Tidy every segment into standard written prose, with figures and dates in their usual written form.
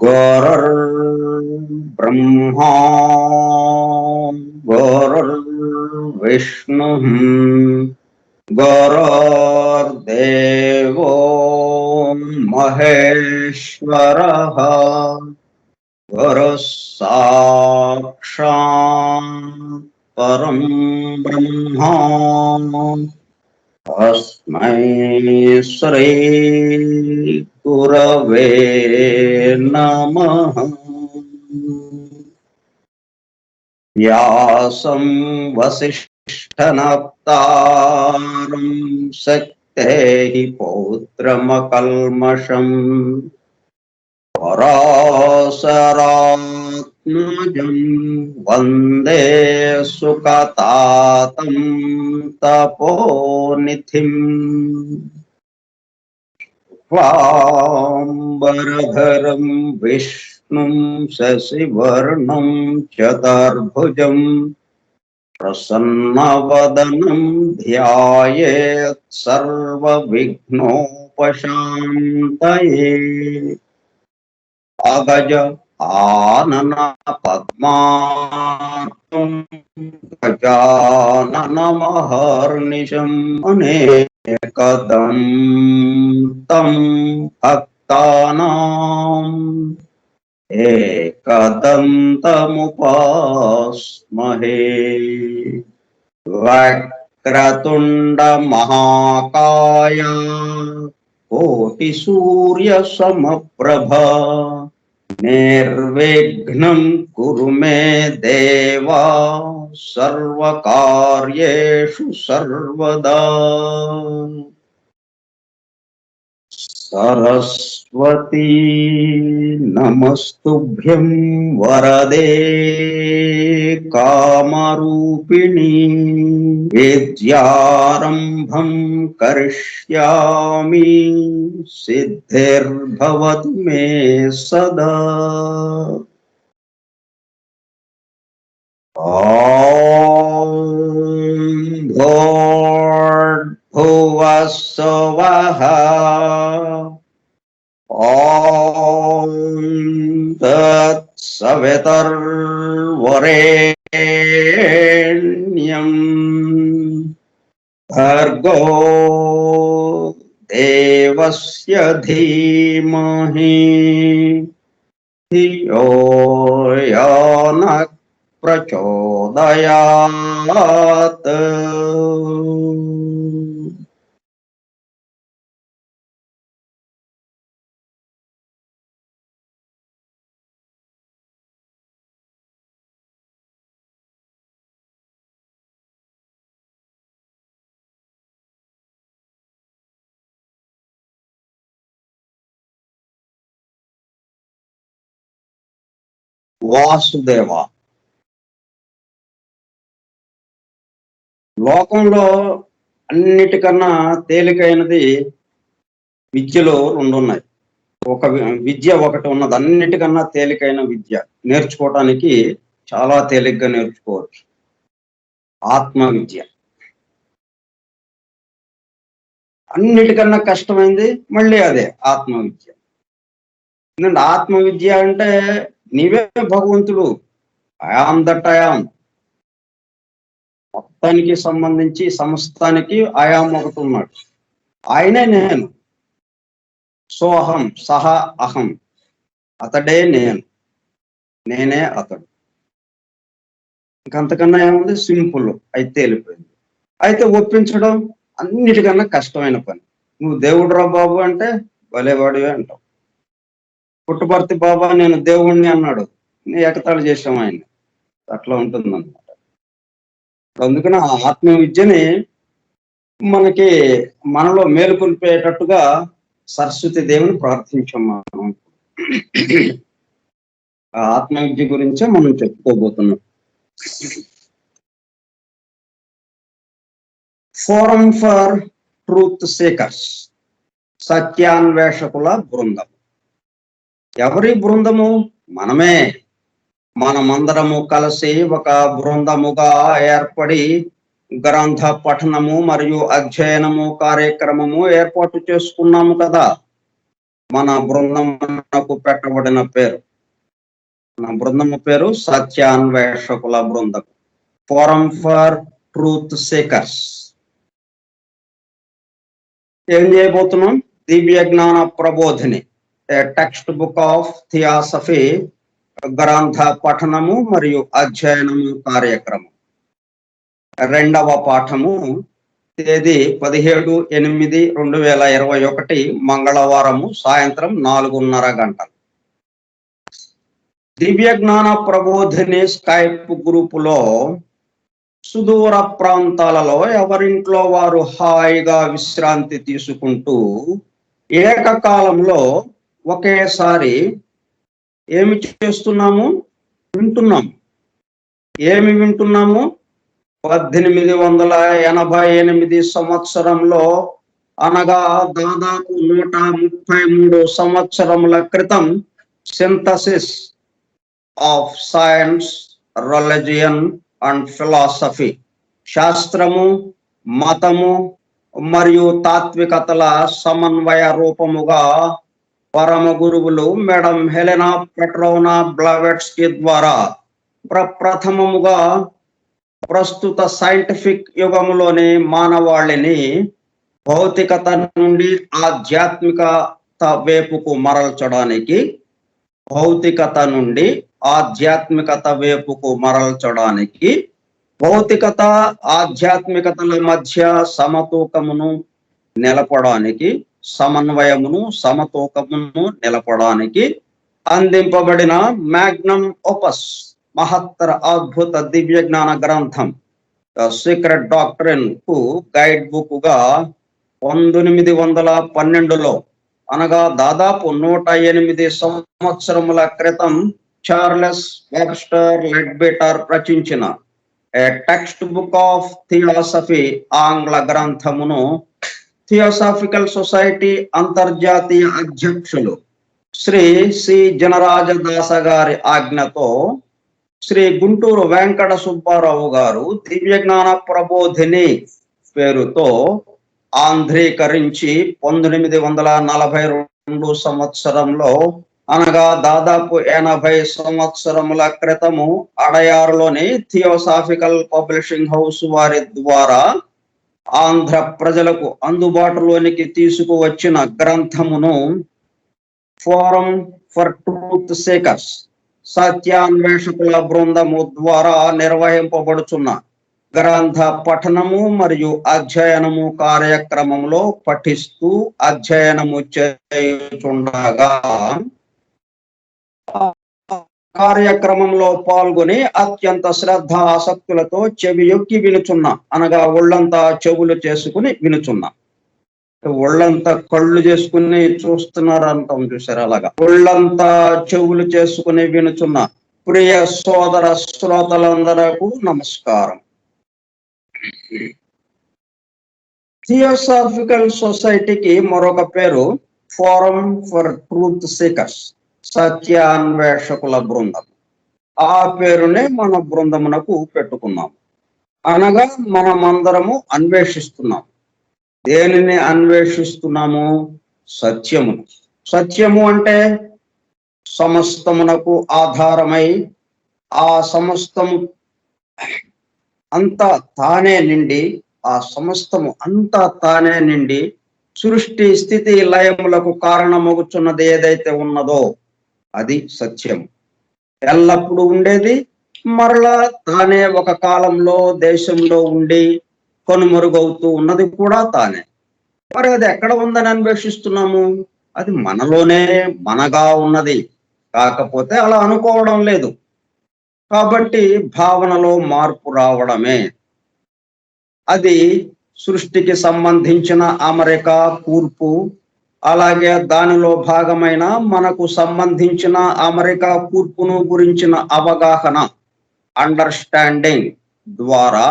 गुरुर्ब्रह्मा गुरुर्विष्णुः गुरुर्देवो महेश्वरः गुरुः साक्षात् परं ब्रह्मा तस्मै श्री गुरवे नमः। व्यासं वसिष्ठनप्तारं शक्तेः पौत्रमकल्मषम् पराशरात्मजं वन्दे सुकतातं तपोनिधिम् वाम्बरधरं विष्णुं शशिवर्णं चतुर्भुजं प्रसन्नवदनं ध्यायेत् सर्वविघ्नोपशान्तये। अगज आनन पद्मार्कं गजाननमहर्निशम् अनेकदं तं भक्तानाम् एकदन्तमुपास्महे। वक्रतुण्डमहाकाय कोटिसूर्यसमप्रभा निर्विघ्नं कुरु मे देव सर्वकार्येषु सर्वदा। सरस्वती नमस्तुभ्यं वरदे कामरूपिणी विद्यारम्भं करिष्यामि सिद्धिर्भवतु मे सदा। ॐ भूर्भुवः स्वः ॐ तत्सवितुर्वरेण्यं भर्गो देवस्य धीमहि धियो यो नः प्रचोदयात्। వాసుదేవ. లోకంలో అన్నిటికన్నా తేలికైనది విద్యలో రెండు ఉన్నాయి. ఒక విద్య ఒకటి ఉన్నది, అన్నిటికన్నా తేలికైన విద్య, నేర్చుకోవటానికి చాలా తేలిగ్గా నేర్చుకోవచ్చు, ఆత్మ విద్య. అన్నిటికన్నా కష్టమైంది మళ్ళీ అదే ఆత్మ విద్య. ఎందుకంటే ఆత్మ విద్య అంటే నీవే భగవంతుడు, ఐయామ్ దట్ ఐయామ్. మొత్తానికి సంబంధించి సమస్తానికి ఐయామ్ ఒకటి ఉన్నాడు, ఆయనే నేను. సోహం సహ అహం, అతడే నేను, నేనే అతడు. ఇంకంతకన్నా ఏముంది, సింపుల్ అయితే వెళ్ళిపోయింది. అయితే ఒప్పించడం అన్నిటికన్నా కష్టమైన పని. నువ్వు దేవుడురా బాబు అంటే భలేవాడివే అంటావు. పుట్టుపర్తి బాబా నేను దేవుణ్ణి అన్నాడు, ఎగతాళి చేసాం ఆయన్ని. అట్లా ఉంటుంది అన్నమాట. అందుకని ఆ ఆత్మ విద్యని మనకి మనలో మేలుకొల్పేటట్టుగా సరస్వతి దేవుని ప్రార్థించాం మనం. ఆ ఆత్మ విద్య గురించే మనం చెప్పుకోబోతున్నాం. ఫోరం ఫర్ ట్రూత్ సీకర్స్, సత్యాన్వేషకుల బృందం. ఎవరి బృందము? మనమే. మనమందరము కలిసి ఒక బృందముగా ఏర్పడి గ్రంథ పఠనము మరియు అధ్యయనము కార్యక్రమము ఏర్పాటు చేసుకున్నాము కదా. మన బృందమునకు పెట్టబడిన పేరు, మన బృందము పేరు సత్యాన్వేషకుల బృందం, ఫోరం ఫర్ ట్రూత్ సీకర్స్. ఏం చేయబోతున్నాం? దివ్య జ్ఞాన Prabodhini, text book of theosophy, గ్రంథ పఠనము మరియు అధ్యయనము కార్యక్రమం. రెండవ పాఠము తేదీ 17/8/2021 మంగళవారము సాయంత్రం 4:30 గంటలు. దివ్య జ్ఞాన ప్రబోధిని స్కైప్ గ్రూపులో సుదూర ప్రాంతాలలో ఎవరింట్లో వారు హాయిగా విశ్రాంతి తీసుకుంటూ ఏకకాలంలో ఒకేసారి ఏమి చేస్తున్నాము? వింటున్నాము. ఏమి వింటున్నాము? 1888 సంవత్సరంలో, అనగా దాదాపు 133 సంవత్సరముల క్రితం, synthesis of science, religion and philosophy, శాస్త్రము, మతము మరియు తాత్వికతల సమన్వయ రూపముగా పరమ గురువులు మేడం హెలెనా పెట్రోవ్నా బ్లావెట్స్కీ ద్వారా ప్రప్రథమముగా ప్రస్తుత సైంటిఫిక్ యుగములోని మానవాళిని భౌతికత నుండి ఆధ్యాత్మికత వైపుకు మరల్చడానికి, భౌతికత నుండి ఆధ్యాత్మికత వైపుకు మరల్చడానికి, భౌతికత ఆధ్యాత్మికతల మధ్య సమతూకమును నిలపడానికి, సమన్వయమును సమతూకమును నిలపడానికి అందింపబడిన మ్యాగ్నమ్ ఓపస్, మహత్తర అద్భుత దివ్య జ్ఞాన గ్రంథం ద సీక్రెట్ డాక్ట్రిన్ కు గైడ్ బుక్ గా 1912లో, అనగా దాదాపు 108 సంవత్సరముల క్రితం, చార్లెస్ వెబ్స్టర్ లెడ్బిటర్ రచించిన ఏ టెక్స్ట్ బుక్ ఆఫ్ థియాసఫీ ఆంగ్ల గ్రంథమును థియోసాఫికల్ సొసైటీ అంతర్జాతీయ అధ్యక్షులు శ్రీ సి జనరాజదాస గారి ఆజ్ఞతో శ్రీ గుంటూరు వెంకట సుబ్బారావు గారు దివ్య జ్ఞాన ప్రబోధిని పేరుతో ఆంధ్రీకరించి 1942 సంవత్సరంలో, అనగా దాదాపు 80 సంవత్సరముల క్రితము, అడయారులోని థియోసాఫికల్ పబ్లిషింగ్ హౌస్ వారి ద్వారా ఆంధ్ర ప్రజలకు అందుబాటులోనికి తీసుకువచ్చిన గ్రంథమును ఫోరం ఫర్ ట్రూత్ సీకర్స్, సత్యాన్వేషకుల బృందము ద్వారా నిర్వహింపబడుచున్న గ్రంథ పఠనము మరియు అధ్యయనము కార్యక్రమంలో పఠిస్తూ అధ్యయనము చేయుచుండగా, కార్యక్రమంలో పాల్గొని అత్యంత శ్రద్ధ ఆసక్తులతో చెవి యొక్కి వినుచున్న, అనగా ఒళ్ళంతా చెవులు చేసుకుని వినుచున్న, ఒళ్ళంతా కళ్ళు చేసుకుని చూస్తున్నారు అంటాం చూసారు, అలాగా ఒళ్ళంతా చెవులు చేసుకుని వినుచున్న ప్రియ సోదర శ్రోతలందరకు నమస్కారం. థియోసాఫికల్ సొసైటీకి మరొక పేరు ఫోరం ఫర్ ట్రూత్ సీకర్స్, సత్యాన్వేషకుల బృందం. ఆ పేరునే మన బృందమునకు పెట్టుకున్నాం. అనగా మనమందరము అన్వేషిస్తున్నాం. దేనిని అన్వేషిస్తున్నాము? సత్యము. సత్యము అంటే సమస్తమునకు ఆధారమై ఆ సమస్తము అంతా తానే నిండి సృష్టి స్థితి లయములకు కారణమగుచున్నది ఏదైతే ఉన్నదో అది సత్యం. ఎల్లప్పుడూ ఉండేది, మరలా తానే ఒక కాలంలో దేశంలో ఉండి కనుమరుగవుతూ ఉన్నది కూడా తానే. మరి అది ఎక్కడ ఉందని అన్వేషిస్తున్నాము? అది మనలోనే మనగా ఉన్నది, కాకపోతే అలా అనుకోవడం లేదు. కాబట్టి భావనలో మార్పు రావడమే. అది సృష్టికి సంబంధించిన అమరిక, కూర్పు, అలాగే దానిలో భాగమైన మనకు సంబంధించిన అమరిక, కూర్పును గురించిన అవగాహన, అండర్స్టాండింగ్ ద్వారా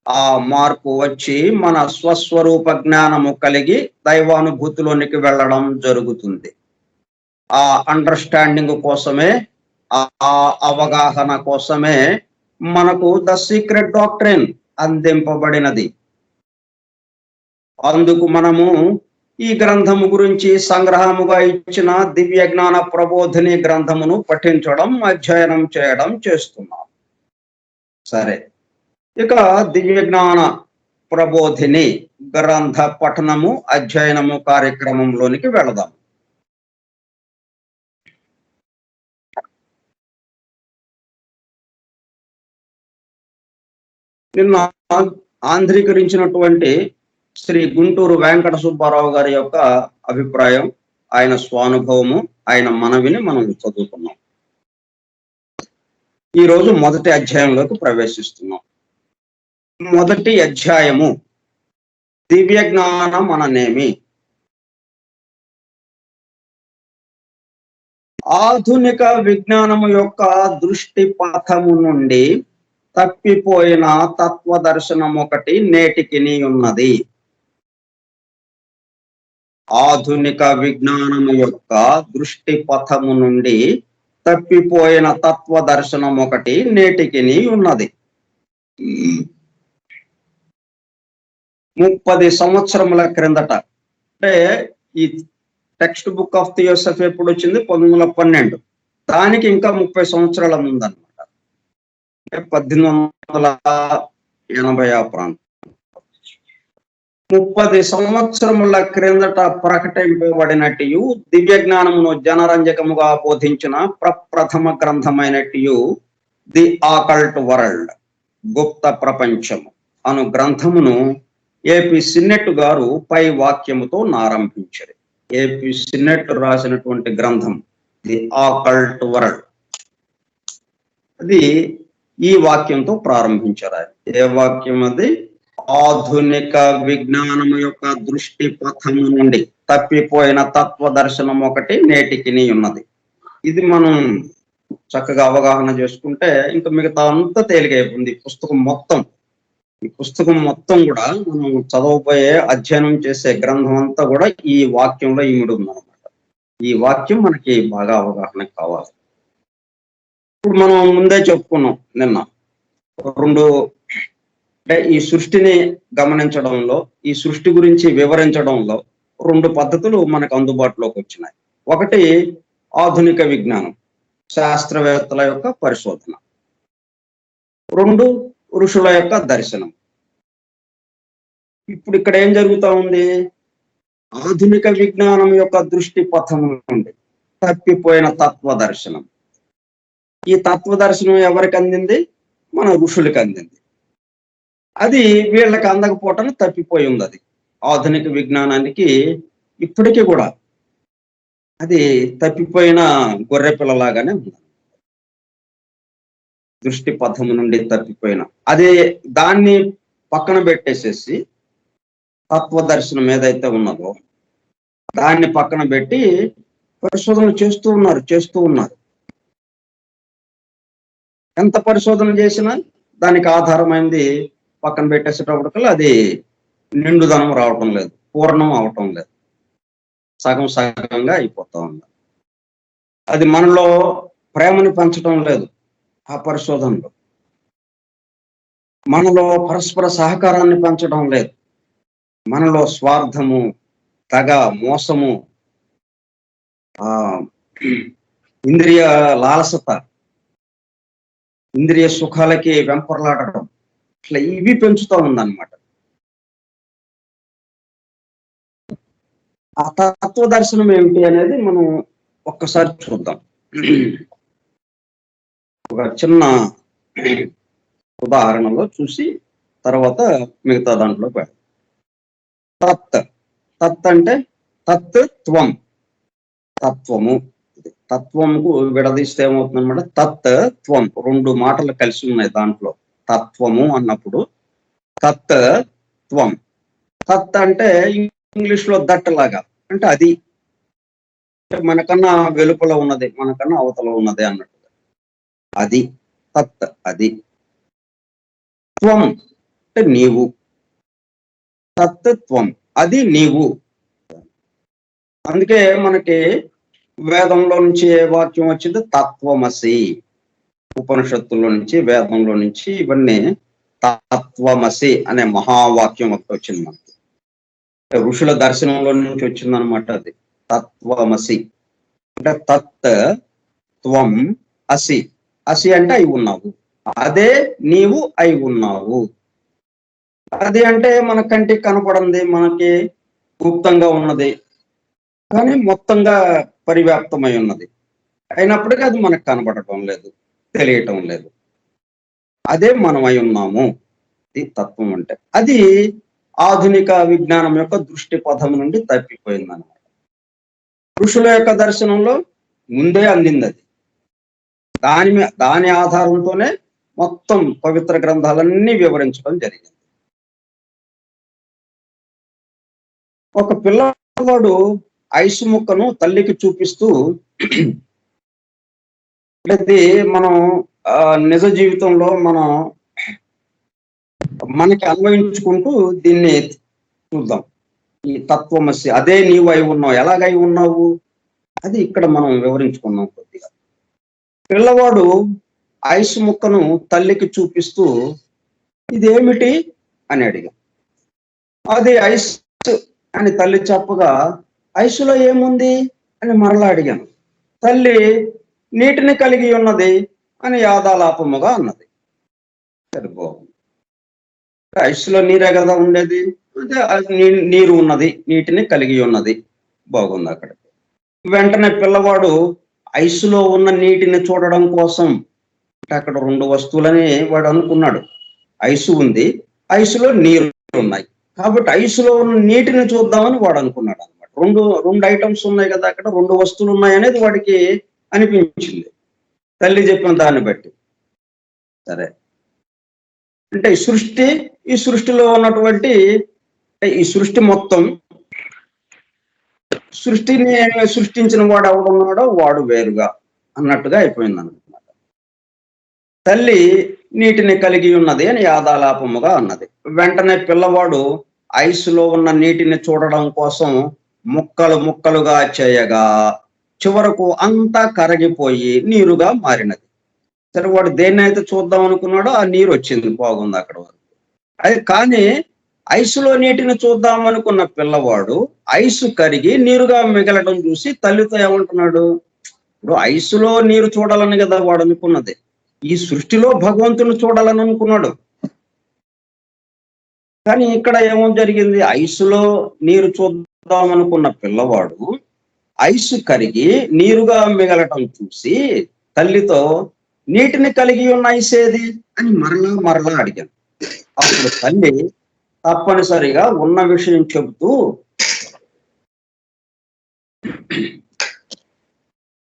ఆ మార్పు వచ్చి మన స్వస్వరూప జ్ఞానము కలిగి దైవానుభూతిలోనికి వెళ్ళడం జరుగుతుంది. ఆ అండర్స్టాండింగ్ కోసమే, ఆ అవగాహన కోసమే మనకు ద సీక్రెట్ డాక్ట్రిన్ అందింపబడినది. అందుకు మనము ఈ గ్రంథము గురించి సంగ్రహముగా ఇచ్చిన దివ్య జ్ఞాన ప్రబోధిని గ్రంథమును పఠించడం, అధ్యయనం చేయడం చేస్తున్నాం. సరే, ఇక దివ్య జ్ఞాన ప్రబోధిని గ్రంథ పఠనము, అధ్యయనము కార్యక్రమంలోనికి వెళదాం. నిన్న ఆంధ్రీకరించినటువంటి శ్రీ గుంటూరు వెంకట సుబ్బారావు గారి యొక్క అభిప్రాయం, ఆయన స్వానుభవము, ఆయన మనవిని మనం చదువుకున్నాం. ఈరోజు మొదటి అధ్యాయంలోకి ప్రవేశిస్తున్నాం. మొదటి అధ్యాయము దివ్య జ్ఞానం అననేమి. ఆధునిక విజ్ఞానము యొక్క దృష్టి పథము నుండి తప్పిపోయిన తత్వదర్శనం ఒకటి నేటికి ఉన్నది. ఆధునిక విజ్ఞానము యొక్క దృష్టి పథము నుండి తప్పిపోయిన తత్వదర్శనం ఒకటి నేటికి ఉన్నది. 30 సంవత్సరముల క్రిందట, అంటే ఈ టెక్స్ట్ బుక్ ఆఫ్ థియోసఫీ ఎప్పుడు వచ్చింది? 1912. దానికి ఇంకా 30 సంవత్సరాల ముందన్నమాట. 1880 ఆ ప్రాంతం. 30 సంవత్సరముల క్రిందట ప్రకటింపబడినట్టు దివ్య జ్ఞానమును జనరంజకముగా బోధించిన ప్రప్రథమ గ్రంథమైనట్టు ది ఆకల్ట్ వరల్డ్, గుప్త ప్రపంచము అను గ్రంథమును ఏపీ సిన్నెట్ గారు పై వాక్యముతో ఆరంభించారు. ఏపీ సిన్నెట్ రాసినటువంటి గ్రంథం ది ఆకల్ట్ వరల్డ్, అది ఈ వాక్యంతో ప్రారంభించారు. ఏ వాక్యం అది? ఆధునిక విజ్ఞానము యొక్క దృష్టి పథము నుండి తప్పిపోయిన తత్వదర్శనం ఒకటి నేటికి ఉన్నది. ఇది మనం చక్కగా అవగాహన చేసుకుంటే ఇంకా మిగతా అంతా తేలికైపోతుంది. ఈ పుస్తకం మొత్తం కూడా మనం చదవబోయే, అధ్యయనం చేసే గ్రంథం అంతా కూడా ఈ వాక్యంలో ఇమిడి ఉందన్నమాట. ఈ వాక్యం మనకి బాగా అవగాహన కావాలి. ఇప్పుడు మనం ముందే చెప్పుకున్నాం నిన్న, అంటే ఈ సృష్టిని గమనించడంలో, ఈ సృష్టి గురించి వివరించడంలో 2 పద్ధతులు మనకు అందుబాటులోకి వచ్చినాయి. ఒకటి ఆధునిక విజ్ఞానం, శాస్త్రవేత్తల యొక్క పరిశోధన. 2 ఋషుల యొక్క దర్శనం. ఇప్పుడు ఇక్కడ ఏం జరుగుతా ఉంది? ఆధునిక విజ్ఞానం యొక్క దృష్టి పథం నుండి తప్పిపోయిన తత్వదర్శనం. ఈ తత్వదర్శనం ఎవరికి అందింది? మన ఋషులకు అందింది. అది వీళ్ళకి అందకపోవటం తప్పిపోయి ఉంది. అది ఆధునిక విజ్ఞానానికి ఇప్పటికీ కూడా అది తప్పిపోయిన గొర్రె పిల్లలాగానే ఉంది. దృష్టి పథము నుండి తప్పిపోయిన అదే దాన్ని పక్కన పెట్టేసేసి తత్వదర్శనం ఏదైతే ఉన్నదో దాన్ని పక్కన పెట్టి పరిశోధనలు చేస్తూ ఉన్నారు. ఎంత పరిశోధన చేసినా దానికి ఆధారమైంది పక్కన పెట్టేసేటప్పటికల్లా అది నిండుదనం రావటం లేదు, పూర్ణం అవటం లేదు, సగం సగంగా అయిపోతా ఉంది. అది మనలో ప్రేమని పెంచడం లేదు. ఆ పరిశోధనలో మనలో పరస్పర సహకారాన్ని పెంచడం లేదు. మనలో స్వార్థము, తగ, మోసము, ఆ ఇంద్రియ లాలసత, ఇంద్రియ సుఖాలకి వెంపర్లాడటం, ఇట్లా ఇవి పెంచుతూ ఉందన్నమాట. ఆ తత్వ దర్శనం ఏమిటి అనేది మనం ఒక్కసారి చూద్దాం. ఒక చిన్న ఉదాహరణలో చూసి తర్వాత మిగతా దాంట్లో పెడతాం. తత్ తత్ అంటే తత్వం, తత్వము. తత్వముకు విడదీస్తే ఏమవుతుందన్నమాట, తత్ త్వం, రెండు మాటలు కలిసి ఉన్నాయి దాంట్లో. తత్వము అన్నప్పుడు తత్ త్వం. తత్ అంటే ఇంగ్లీష్ లో దట్ లాగా, అంటే అది మనకన్నా వెలుపల ఉన్నది, మనకన్నా అవతల ఉన్నది అన్నట్టుగా. అది తత్, అది. త్వం అంటే నీవు, తత్వం, అది నీవు. అందుకే మనకి వేదంలో నుంచి ఏ వాక్యం వచ్చింది, తత్వమసి. ఉపనిషత్తుల్లో నుంచి, వేదంలో నుంచి ఇవన్నీ తత్వమసి అనే మహావాక్యం ఒకటి వచ్చింది మనకి. ఋషుల దర్శనంలో నుంచి వచ్చిందనమాట అది. తత్వమసి అంటే తత్ త్వం అసి. అసి అంటే అయి ఉన్నావు, అదే నీవు అయి ఉన్నావు. అది అంటే మన కంటికి కనపడింది, మనకి గుప్తంగా ఉన్నది, కానీ మొత్తంగా పరివ్యాప్తమై ఉన్నది. అయినప్పటికీ అది మనకు కనబడటం లేదు, తెలియటం లేదు. అదే మనం అయి ఉన్నాము. ఇది తత్వం అంటే. అది ఆధునిక విజ్ఞానం యొక్క దృష్టి పథం నుండి తప్పిపోయిందన్నమాట. ఋషుల యొక్క దర్శనంలో ముందే అందింది అది. దాని ఆధారంతోనే మొత్తం పవిత్ర గ్రంథాలన్నీ వివరించడం జరిగింది. ఒక పిల్లవాడు ఐసు ముక్కను తల్లికి చూపిస్తూ, ఇది మనం నిజ జీవితంలో మనకి అన్వయించుకుంటూ దీన్ని చూద్దాం. ఈ తత్వమసి, అదే నీవు అయి ఉన్నావు. ఎలాగై ఉన్నావు అది ఇక్కడ మనం వివరించుకున్నాం కొద్దిగా. పిల్లవాడు ఐసు ముక్కను తల్లికి చూపిస్తూ ఇదేమిటి అని అడిగా. అది ఐస్ అని తల్లి చెప్పగా, ఐసులో ఏముంది అని మరలా అడిగాను. తల్లి నీటిని కలిగి ఉన్నది అని యాదాలాపముగా అన్నది. సరిపోతుంది. ఐసులో నీరే కదా ఉండేది, అంటే నీరు ఉన్నది, నీటిని కలిగి ఉన్నది. బాగుంది. అక్కడ వెంటనే పిల్లవాడు ఐసులో ఉన్న నీటిని చూడడం కోసం, అంటే అక్కడ రెండు వస్తువులని వాడు అనుకున్నాడు. ఐసు ఉంది, ఐసులో నీరు ఉన్నాయి, కాబట్టి ఐసులో ఉన్న నీటిని చూద్దామని వాడు అనుకున్నాడు అనమాట. రెండు ఐటమ్స్ ఉన్నాయి కదా అక్కడ, రెండు వస్తువులు ఉన్నాయి అనేది వాడికి అనిపించింది తల్లి చెప్పిన దాన్ని బట్టి. సరే, అంటే ఈ సృష్టిలో ఉన్నటువంటి ఈ సృష్టి మొత్తం, సృష్టిని సృష్టించిన వాడు ఎవడున్నాడో వాడు వేరుగా అన్నట్టుగా అయిపోయింది అనమాట. తల్లి నీటిని కలిగి ఉన్నది అని యాదాలాపముగా అన్నది. వెంటనే పిల్లవాడు ఐసులో ఉన్న నీటిని చూడడం కోసం ముక్కలు ముక్కలుగా చేయగా చివరకు అంతా కరిగిపోయి నీరుగా మారినది. సరే, వాడు దేన్ని అయితే చూద్దాం అనుకున్నాడో ఆ నీరు వచ్చింది, బాగుంది అక్కడ వరకు. అది కానీ ఐసులో నీటిని చూద్దాం అనుకున్న పిల్లవాడు ఐసు కరిగి నీరుగా మిగలడం చూసి తల్లితో ఏమంటున్నాడు, ఇప్పుడు ఐసులో నీరు చూడాలని కదా వాడు అనుకున్నది, ఈ సృష్టిలో భగవంతుని చూడాలని అనుకున్నాడు. కానీ ఇక్కడ ఏమో జరిగింది, ఐసులో నీరు చూద్దాం అనుకున్న పిల్లవాడు ఐసు కరిగి నీరుగా మిగలటం చూసి తల్లితో నీటిని కలిగి ఉన్న ఐసేది అని మరలా అడిగాను. అప్పుడు తల్లి తప్పనిసరిగా ఉన్న విషయం చెబుతూ,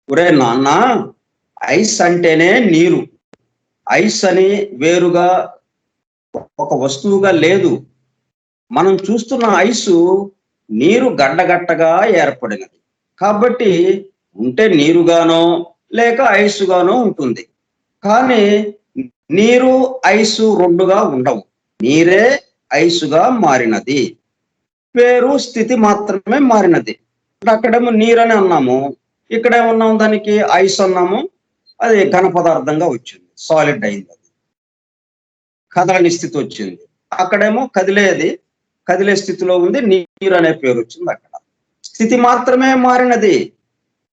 ఒరే నాన్న, ఐస్ అంటేనే నీరు. ఐస్ అని వేరుగా ఒక వస్తువుగా లేదు. మనం చూస్తున్న ఐసు నీరు గడ్డగట్టగా ఏర్పడినది, కాబట్టి ఉంటే నీరుగానో లేక ఐసుగానో ఉంటుంది. కానీ నీరు ఐసు రెండుగా ఉండవు. నీరే ఐసుగా మారినది. పేరు స్థితి మాత్రమే మారినది. అక్కడేమో నీరని అన్నాము, ఇక్కడేమన్నాము దానికి ఐస్ అన్నాము, అది ఘన పదార్థంగా వచ్చింది, సాలిడ్ అయింది, అది కదలని స్థితి వచ్చింది. అక్కడేమో కదిలే స్థితిలో ఉంది, నీరు అనే పేరు వచ్చింది. అక్కడ స్థితి మాత్రమే మారినది,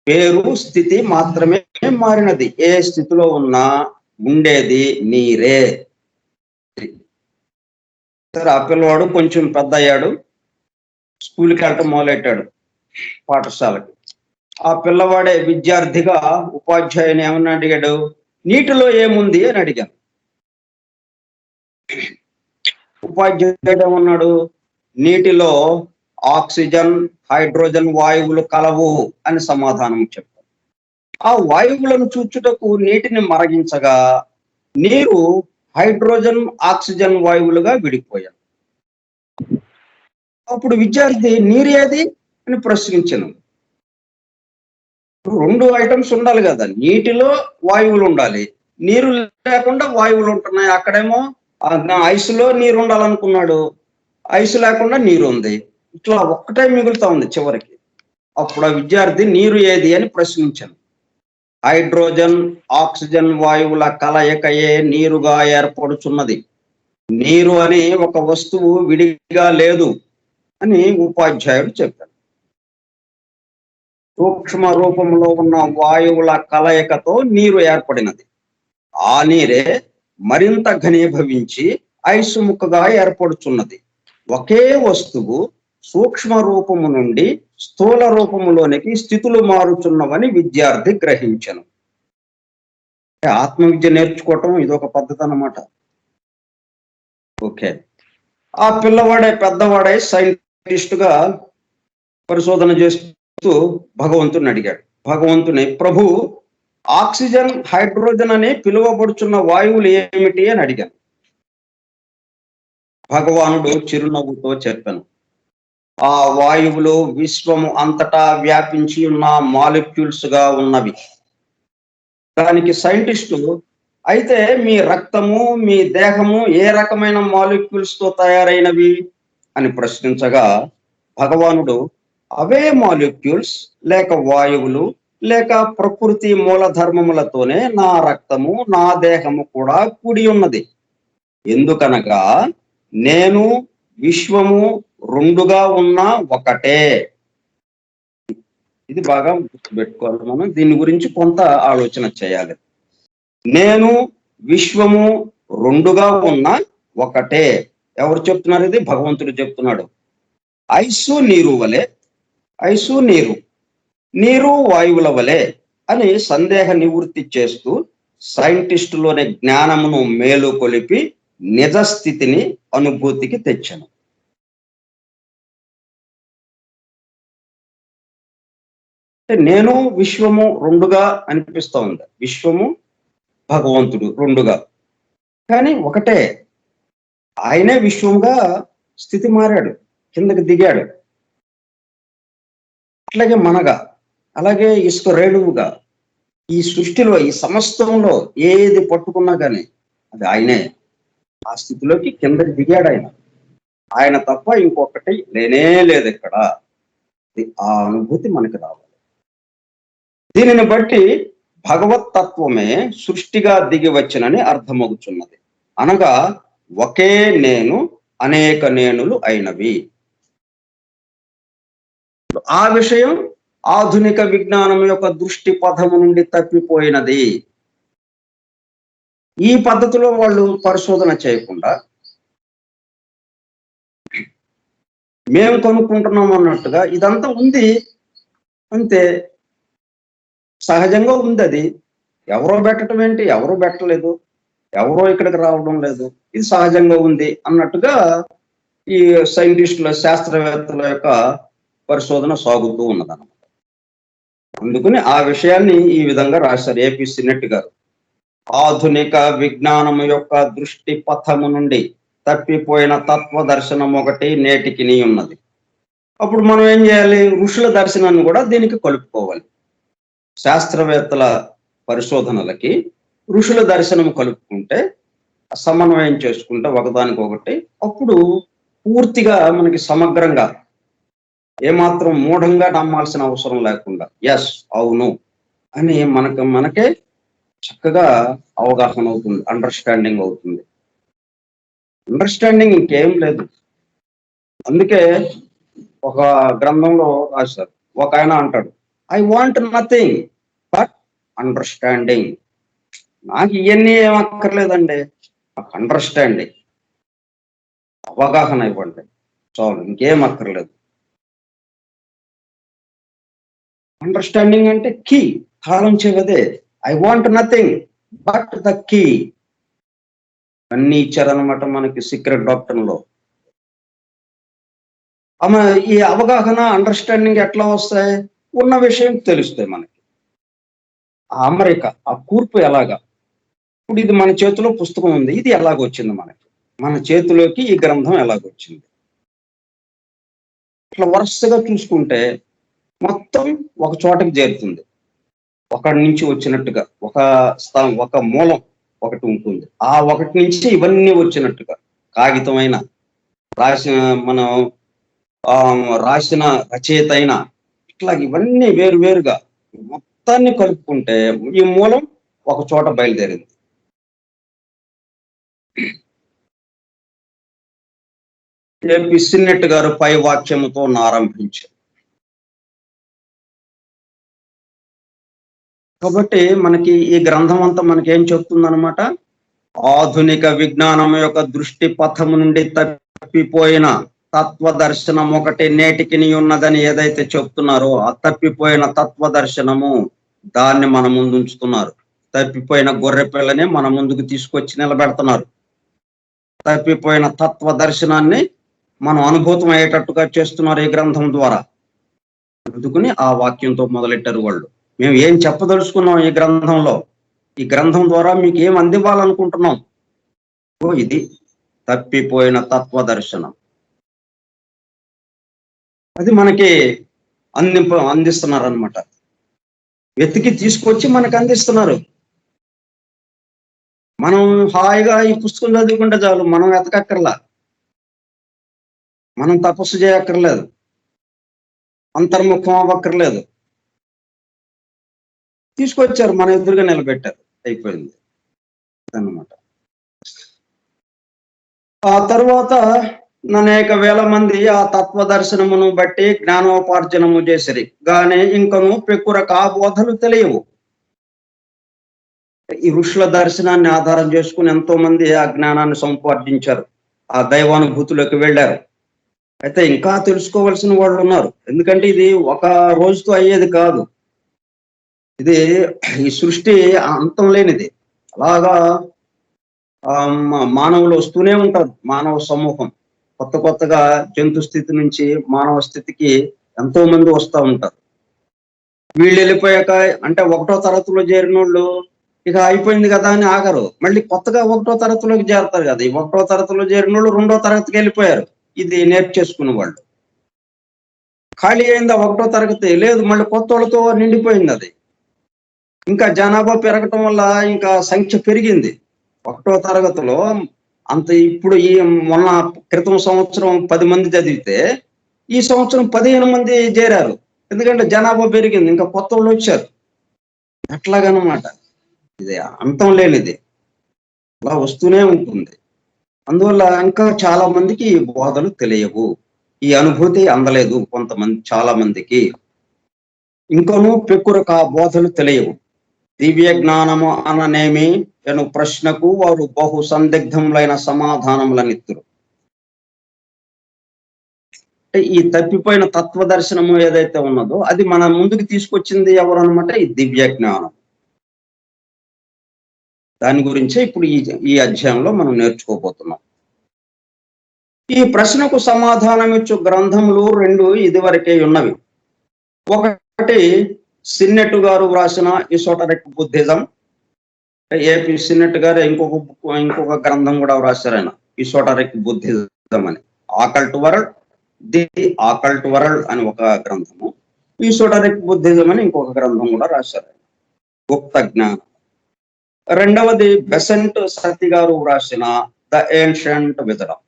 పేరు స్థితి మాత్రమే మారినది. ఏ స్థితిలో ఉన్నా ఉండేది నీరే. సరే, ఆ పిల్లవాడు కొంచెం పెద్ద అయ్యాడు, స్కూల్కి వెళ్ళటం మొదలెట్టాడు, పాఠశాలకి. ఆ పిల్లవాడే విద్యార్థిగా ఉపాధ్యాయుని ఏమన్నా అడిగాడు, నీటిలో ఏముంది అని అడిగాను. ఉపాధ్యాయుడు ఏమన్నాడు, నీటిలో ఆక్సిజన్, హైడ్రోజన్ వాయువులు కలవు అని సమాధానం చెప్పాడు. ఆ వాయువులను చూచుటకు నీటిని మరగించగా నీరు హైడ్రోజన్, ఆక్సిజన్ వాయువులుగా విడిపోయాడు. అప్పుడు విద్యార్థి నీరు ఏది అని ప్రశ్నించను. రెండు ఐటమ్స్ ఉండాలి కదా, నీటిలో వాయువులు ఉండాలి, నీరు లేకుండా వాయువులు ఉంటున్నాయి. అక్కడేమో ఐసులో నీరు ఉండాలనుకున్నాడు, ఐసు లేకుండా నీరు ఉంది. ఇట్లా ఒక్కటే మిగులుతా ఉంది చివరికి. అప్పుడు ఆ విద్యార్థి నీరు ఏది అని ప్రశ్నించాను. హైడ్రోజన్, ఆక్సిజన్ వాయువుల కలయికయే నీరుగా ఏర్పడుచున్నది. నీరు అని ఒక వస్తువు విడిగా లేదు అని ఉపాధ్యాయుడు చెప్పాడు. సూక్ష్మ రూపంలో ఉన్న వాయువుల కలయికతో నీరు ఏర్పడినది. ఆ నీరే మరింత ఘనీభవించి ఐసు ముక్కగా ఏర్పడుచున్నది. ఒకే వస్తువు సూక్ష్మ రూపము నుండి స్థూల రూపములోనికి స్థితులు మారుచున్నవని విద్యార్థి గ్రహించను. ఆత్మవిద్య నేర్చుకోవటం ఇదొక పద్ధతి అన్నమాట. ఓకే, ఆ పిల్లవాడే పెద్దవాడై సైంటిస్టుగా పరిశోధన చేస్తూ భగవంతుని అడిగాడు. భగవంతుని, ప్రభు, ఆక్సిజన్, హైడ్రోజన్ అని పిలువబడుచున్న వాయువులు ఏమిటి అని అడిగాను. భగవానుడు చిరునవ్వుతో చెప్పాను, ఆ వాయువులు విశ్వము అంతటా వ్యాపించి ఉన్న మాలిక్యూల్స్ గా ఉన్నవి. దానికి సైంటిస్టు, అయితే మీ రక్తము, మీ దేహము ఏ రకమైన మాలిక్యూల్స్ తో తయారైనవి అని ప్రశ్నించగా భగవానుడు, అవే మాలిక్యూల్స్ లేక వాయువులు లేక ప్రకృతి మూలధర్మములతోనే నా రక్తము, నా దేహము కూడా కూడి ఉన్నది. ఎందుకనగా నేను, విశ్వము రెండుగా ఉన్న ఒకటే. ఇది బాగా గుర్తుపెట్టుకోవాలి. మనం దీని గురించి కొంత ఆలోచన చేయాలి. నేను, విశ్వము రెండుగా ఉన్న ఒకటే. ఎవరు చెప్తున్నారు ఇది? భగవంతుడు చెప్తున్నాడు. ఐసు నీరు వలె, ఐసు నీరు, నీరు వాయువుల వలె అని సందేహ నివృత్తి చేస్తూ సైంటిస్టులోని జ్ఞానమును మేలుకొలిపి నిజ స్థితిని అనుభూతికి తెచ్చాను. నేను, విశ్వము రెండుగా అనిపిస్తా ఉంది. విశ్వము, భగవంతుడు రెండుగా, కానీ ఒకటే. ఆయనే విశ్వంగా స్థితి మారాడు, కిందకి దిగాడు. అట్లాగే మనగా, అలాగే ఇసుక రేణువుగా ఈ సృష్టిలో, ఈ సమస్తంలో ఏది పట్టుకున్నా కానీ అది ఆయనే. ఆ స్థితిలోకి కిందకి దిగాడు ఆయన. ఆయన తప్ప ఇంకొకటి లేనే లేదు ఇక్కడ. ఆ అనుభూతి మనకి రావాలి. దీనిని బట్టి భగవతత్వమే సృష్టిగా దిగి వచ్చినని అర్థమవుతున్నది. అనగా ఒకే నేను అనేక నేనులు అయినవి. ఆ విషయం ఆధునిక విజ్ఞానం యొక్క దృష్టి పథము నుండి తప్పిపోయినది. ఈ పద్ధతిలో వాళ్ళు పరిశోధన చేయకుండా మేము కనుక్కుంటున్నాం అన్నట్టుగా ఇదంతా ఉంది అంతే, సహజంగా ఉంది. అది ఎవరో పెట్టడం ఏంటి, ఎవరో పెట్టలేదు, ఎవరో ఇక్కడికి రావడం లేదు, ఇది సహజంగా ఉంది అన్నట్టుగా ఈ సైంటిస్టుల, శాస్త్రవేత్తల యొక్క పరిశోధన సాగుతూ ఉన్నదన్నమాట. అందుకని ఆ విషయాన్ని ఈ విధంగా రాశారు ఏపీ సినెట్ గారు. ఆధునిక విజ్ఞానము యొక్క దృష్టి పథము నుండి తప్పిపోయిన తత్వ దర్శనం ఒకటి నేటికి ఉన్నది. అప్పుడు మనం ఏం చేయాలి? ఋషుల దర్శనాన్ని కూడా దీనికి కలుపుకోవాలి. శాస్త్రవేత్తల పరిశోధనలకి ఋషుల దర్శనం కలుపుకుంటే సమన్వయం చేసుకుంటే ఒకదానికొకటి అప్పుడు పూర్తిగా మనకి సమగ్రంగా ఏమాత్రం మూఢంగా నమ్మాల్సిన అవసరం లేకుండా ఎస్ అవును అని మనకే చక్కగా అవగాహన అవుతుంది, అండర్స్టాండింగ్ అవుతుంది. అండర్స్టాండింగ్ ఇంకేం లేదు. అందుకే ఒక గ్రంథంలో రాశారు, ఒక ఆయన అంటాడు, I want nothing but understanding. నాకు ఇవన్నీ ఏం అక్కర్లేదండి, నాకు అండర్స్టాండింగ్, అవగాహన ఇవ్వండి చాలు, ఇంకేం అక్కర్లేదు. అండర్స్టాండింగ్ అంటే కీ, తాళం చెవదే. I want nothing but the key. అన్ని ఇచ్చారనమాట మనకి సీక్రెట్ డాక్టర్ లో. ఈ అవగాహన అండర్స్టాండింగ్ ఎట్లా వస్తాయి? ఉన్న విషయం తెలుస్తాయి మనకి. ఆ అమరిక, ఆ కూర్పు ఎలాగా. ఇప్పుడు ఇది మన చేతిలో పుస్తకం ఉంది, ఇది ఎలాగొచ్చింది మనకి, మన చేతిలోకి ఈ గ్రంథం ఎలాగొచ్చింది. ఇట్లా వరుసగా చూసుకుంటే మొత్తం ఒక చోటకి చేరుతుంది. ఒకటి నుంచి వచ్చినట్టుగా ఒక మూలం ఒకటి ఉంటుంది, ఆ ఒకటి నుంచి ఇవన్నీ వచ్చినట్టుగా. కాగితమైన రాసిన మనం రాసిన రచయిత అయినా ఇట్లా ఇవన్నీ వేరుగా మొత్తాన్ని కలుపుకుంటే ఈ మూలం ఒక చోట బయలుదేరింది. పిసిన్నెట్ గారు పై వాక్యముతో ఆరంభించారు. కాబట్టి మనకి ఈ గ్రంథం అంతా మనకి ఏం చెప్తుందనమాట, ఆధునిక విజ్ఞానం యొక్క దృష్టి పథము నుండి తప్పిపోయిన తత్వ దర్శనం ఒకటి నేటికి ఉన్నదని ఏదైతే చెప్తున్నారో ఆ తప్పిపోయిన తత్వ దర్శనము దాన్ని మన ముందు ఉంచుతున్నారు. తప్పిపోయిన గొర్రె పిల్లని మన ముందుకు తీసుకొచ్చి నిలబెడుతున్నారు. తప్పిపోయిన తత్వ దర్శనాన్ని మనం అనుభూతం అయ్యేటట్టుగా చేస్తున్నారు ఈ గ్రంథం ద్వారా. అందుకుని ఆ వాక్యంతో మొదలెట్టారు వాళ్ళు. మేము ఏం చెప్పదలుచుకున్నాం ఈ గ్రంథంలో, ఈ గ్రంథం ద్వారా మీకు ఏం అందివ్వాలనుకుంటున్నాం, ఇది తప్పిపోయిన తత్వ దర్శనం. అది మనకి అందిస్తున్నారు అనమాట. వెతికి తీసుకొచ్చి మనకు అందిస్తున్నారు. మనం హాయిగా ఈ పుస్తకం చదువుకుంటే చాలు, మనం వెతకక్కర్లా, మనం తపస్సు చేయక్కర్లేదు, అంతర్ముఖం అవ్వక్కర్లేదు. తీసుకొచ్చారు, మన ఎదురుగా నిలబెట్టారు, అయిపోయింది అన్నమాట. ఆ తర్వాత అనేక వేల మంది ఆ తత్వ దర్శనమును బట్టి జ్ఞానోపార్జనము చేసిరి గాని ఇంకను పెక్కుర కాబోధలు తెలియవు. ఈ ఋషుల దర్శనాన్ని ఆధారం చేసుకుని ఎంతో మంది ఆ జ్ఞానాన్ని సంపాదించారు, ఆ దైవానుభూతిలోకి వెళ్ళారు. అయితే ఇంకా తెలుసుకోవాల్సిన వాళ్ళు ఉన్నారు, ఎందుకంటే ఇది ఒక రోజుతో అయ్యేది కాదు. ఇది ఈ సృష్టి అంతం లేనిది. అలాగా మానవులు వస్తూనే ఉంటారు, మానవ సమూహం కొత్తగా జంతు స్థితి నుంచి మానవ స్థితికి ఎంతో మంది వస్తూ ఉంటారు. వీళ్ళు వెళ్ళిపోయాక అంటే 1వ తరగతిలో చేరిన వాళ్ళు ఇక అయిపోయింది కదా అని ఆగరు, మళ్ళీ కొత్తగా 1వ తరగతిలోకి చేరతారు కదా. ఈ 1వ తరగతిలో చేరిన వాళ్ళు 2వ తరగతికి వెళ్ళిపోయారు, ఇది నేర్చేసుకునే వాళ్ళు. ఖాళీ అయిందా 1వ తరగతి? లేదు, మళ్ళీ కొత్త వాళ్ళతో నిండిపోయింది అది. ఇంకా జనాభా పెరగటం వల్ల ఇంకా సంఖ్య పెరిగింది. 1వ తరగతిలో అంత ఇప్పుడు ఈ మొన్న క్రితం సంవత్సరం 10 మంది చదివితే ఈ సంవత్సరం 15 మంది చేరారు, ఎందుకంటే జనాభా పెరిగింది, ఇంకా కొత్త వాళ్ళు వచ్చారు. అట్లాగనమాట, ఇది అంతం లేనిది, అలా వస్తూనే ఉంటుంది. అందువల్ల ఇంకా చాలా మందికి ఈ బోధలు తెలియవు, ఈ అనుభూతి అందలేదు కొంతమంది, చాలా మందికి ఇంకనూ పెక్కురకు ఆ బోధలు తెలియవు. దివ్య జ్ఞానము అననేమి అను ప్రశ్నకు వారు బహు సందిగ్ధములైన సమాధానములనిత్తురు. ఈ తప్పిపోయిన తత్వ దర్శనము ఏదైతే ఉన్నదో అది మన ముందుకు తీసుకొచ్చింది ఎవరు అనమాట, ఈ దివ్య జ్ఞానం. దాని గురించే ఇప్పుడు ఈ అధ్యాయంలో మనం నేర్చుకోబోతున్నాం. ఈ ప్రశ్నకు సమాధానం ఇచ్చు గ్రంథములు 2 ఇదివరకే ఉన్నవి. ఒకటి సిన్నెట్ గారు వ్రాసిన ఇసోటరిక్ బుద్ధిజం. ఏపీ సిన్నెట్ గారు ఇంకొక గ్రంథం కూడా వ్రాశారు ఆయన, ఇసోటరిక్ బుద్ధిజం అని. Occult world, the occult world అని ఒక గ్రంథము, ఇసోటరిక్ బుద్ధిజం అని ఇంకొక గ్రంథం కూడా రాశారు, గుప్త జ్ఞానం. రెండవది బెసెంట్ సతి గారు వ్రాసిన ద ఏన్షియంట్ విజడమ్,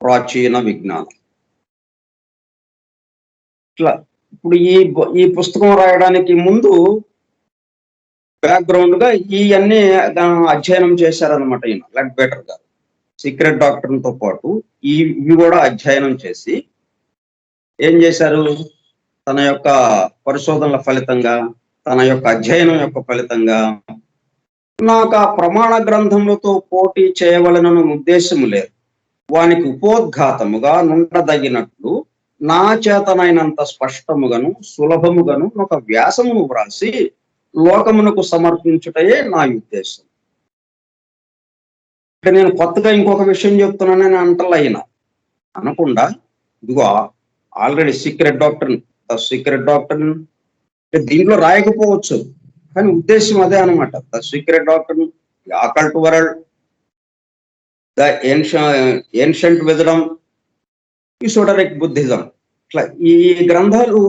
ప్రాచీన విజ్ఞానం. ఇట్లా ఇప్పుడు ఈ పుస్తకం రాయడానికి ముందు బ్యాక్గ్రౌండ్ గా ఇవన్నీ అధ్యయనం చేశారనమాట ఈయన లెడ్ బెటర్ గారు. సీక్రెట్ డాక్టర్ తో పాటు ఇవి కూడా అధ్యయనం చేసి ఏం చేశారు, తన యొక్క పరిశోధనల ఫలితంగా, తన యొక్క అధ్యయనం యొక్క ఫలితంగా నాకు ఆ ప్రమాణ గ్రంథములతో పోటీ చేయవలనని ఉద్దేశము లేదు, వానికి ఉపోద్ఘాతముగా నుండదగినట్లు నా చేతనైనంత స్పష్టముగాను సులభముగాను ఒక వ్యాసమును వ్రాసి లోకమునకు సమర్పించుటయే నా ఉద్దేశం. అంటే నేను కొత్తగా ఇంకొక విషయం చెప్తున్నానని అంటలైనా అనకుండా, ఇదిగో ఆల్రెడీ సీక్రెట్ డాక్టర్ దీంట్లో రాయకపోవచ్చు, కానీ ఉద్దేశం అదే అనమాట. The secret doctor, occult world, the ancient wisdom, esoteric Buddhism. ఇట్లా ఈ గ్రంథాలు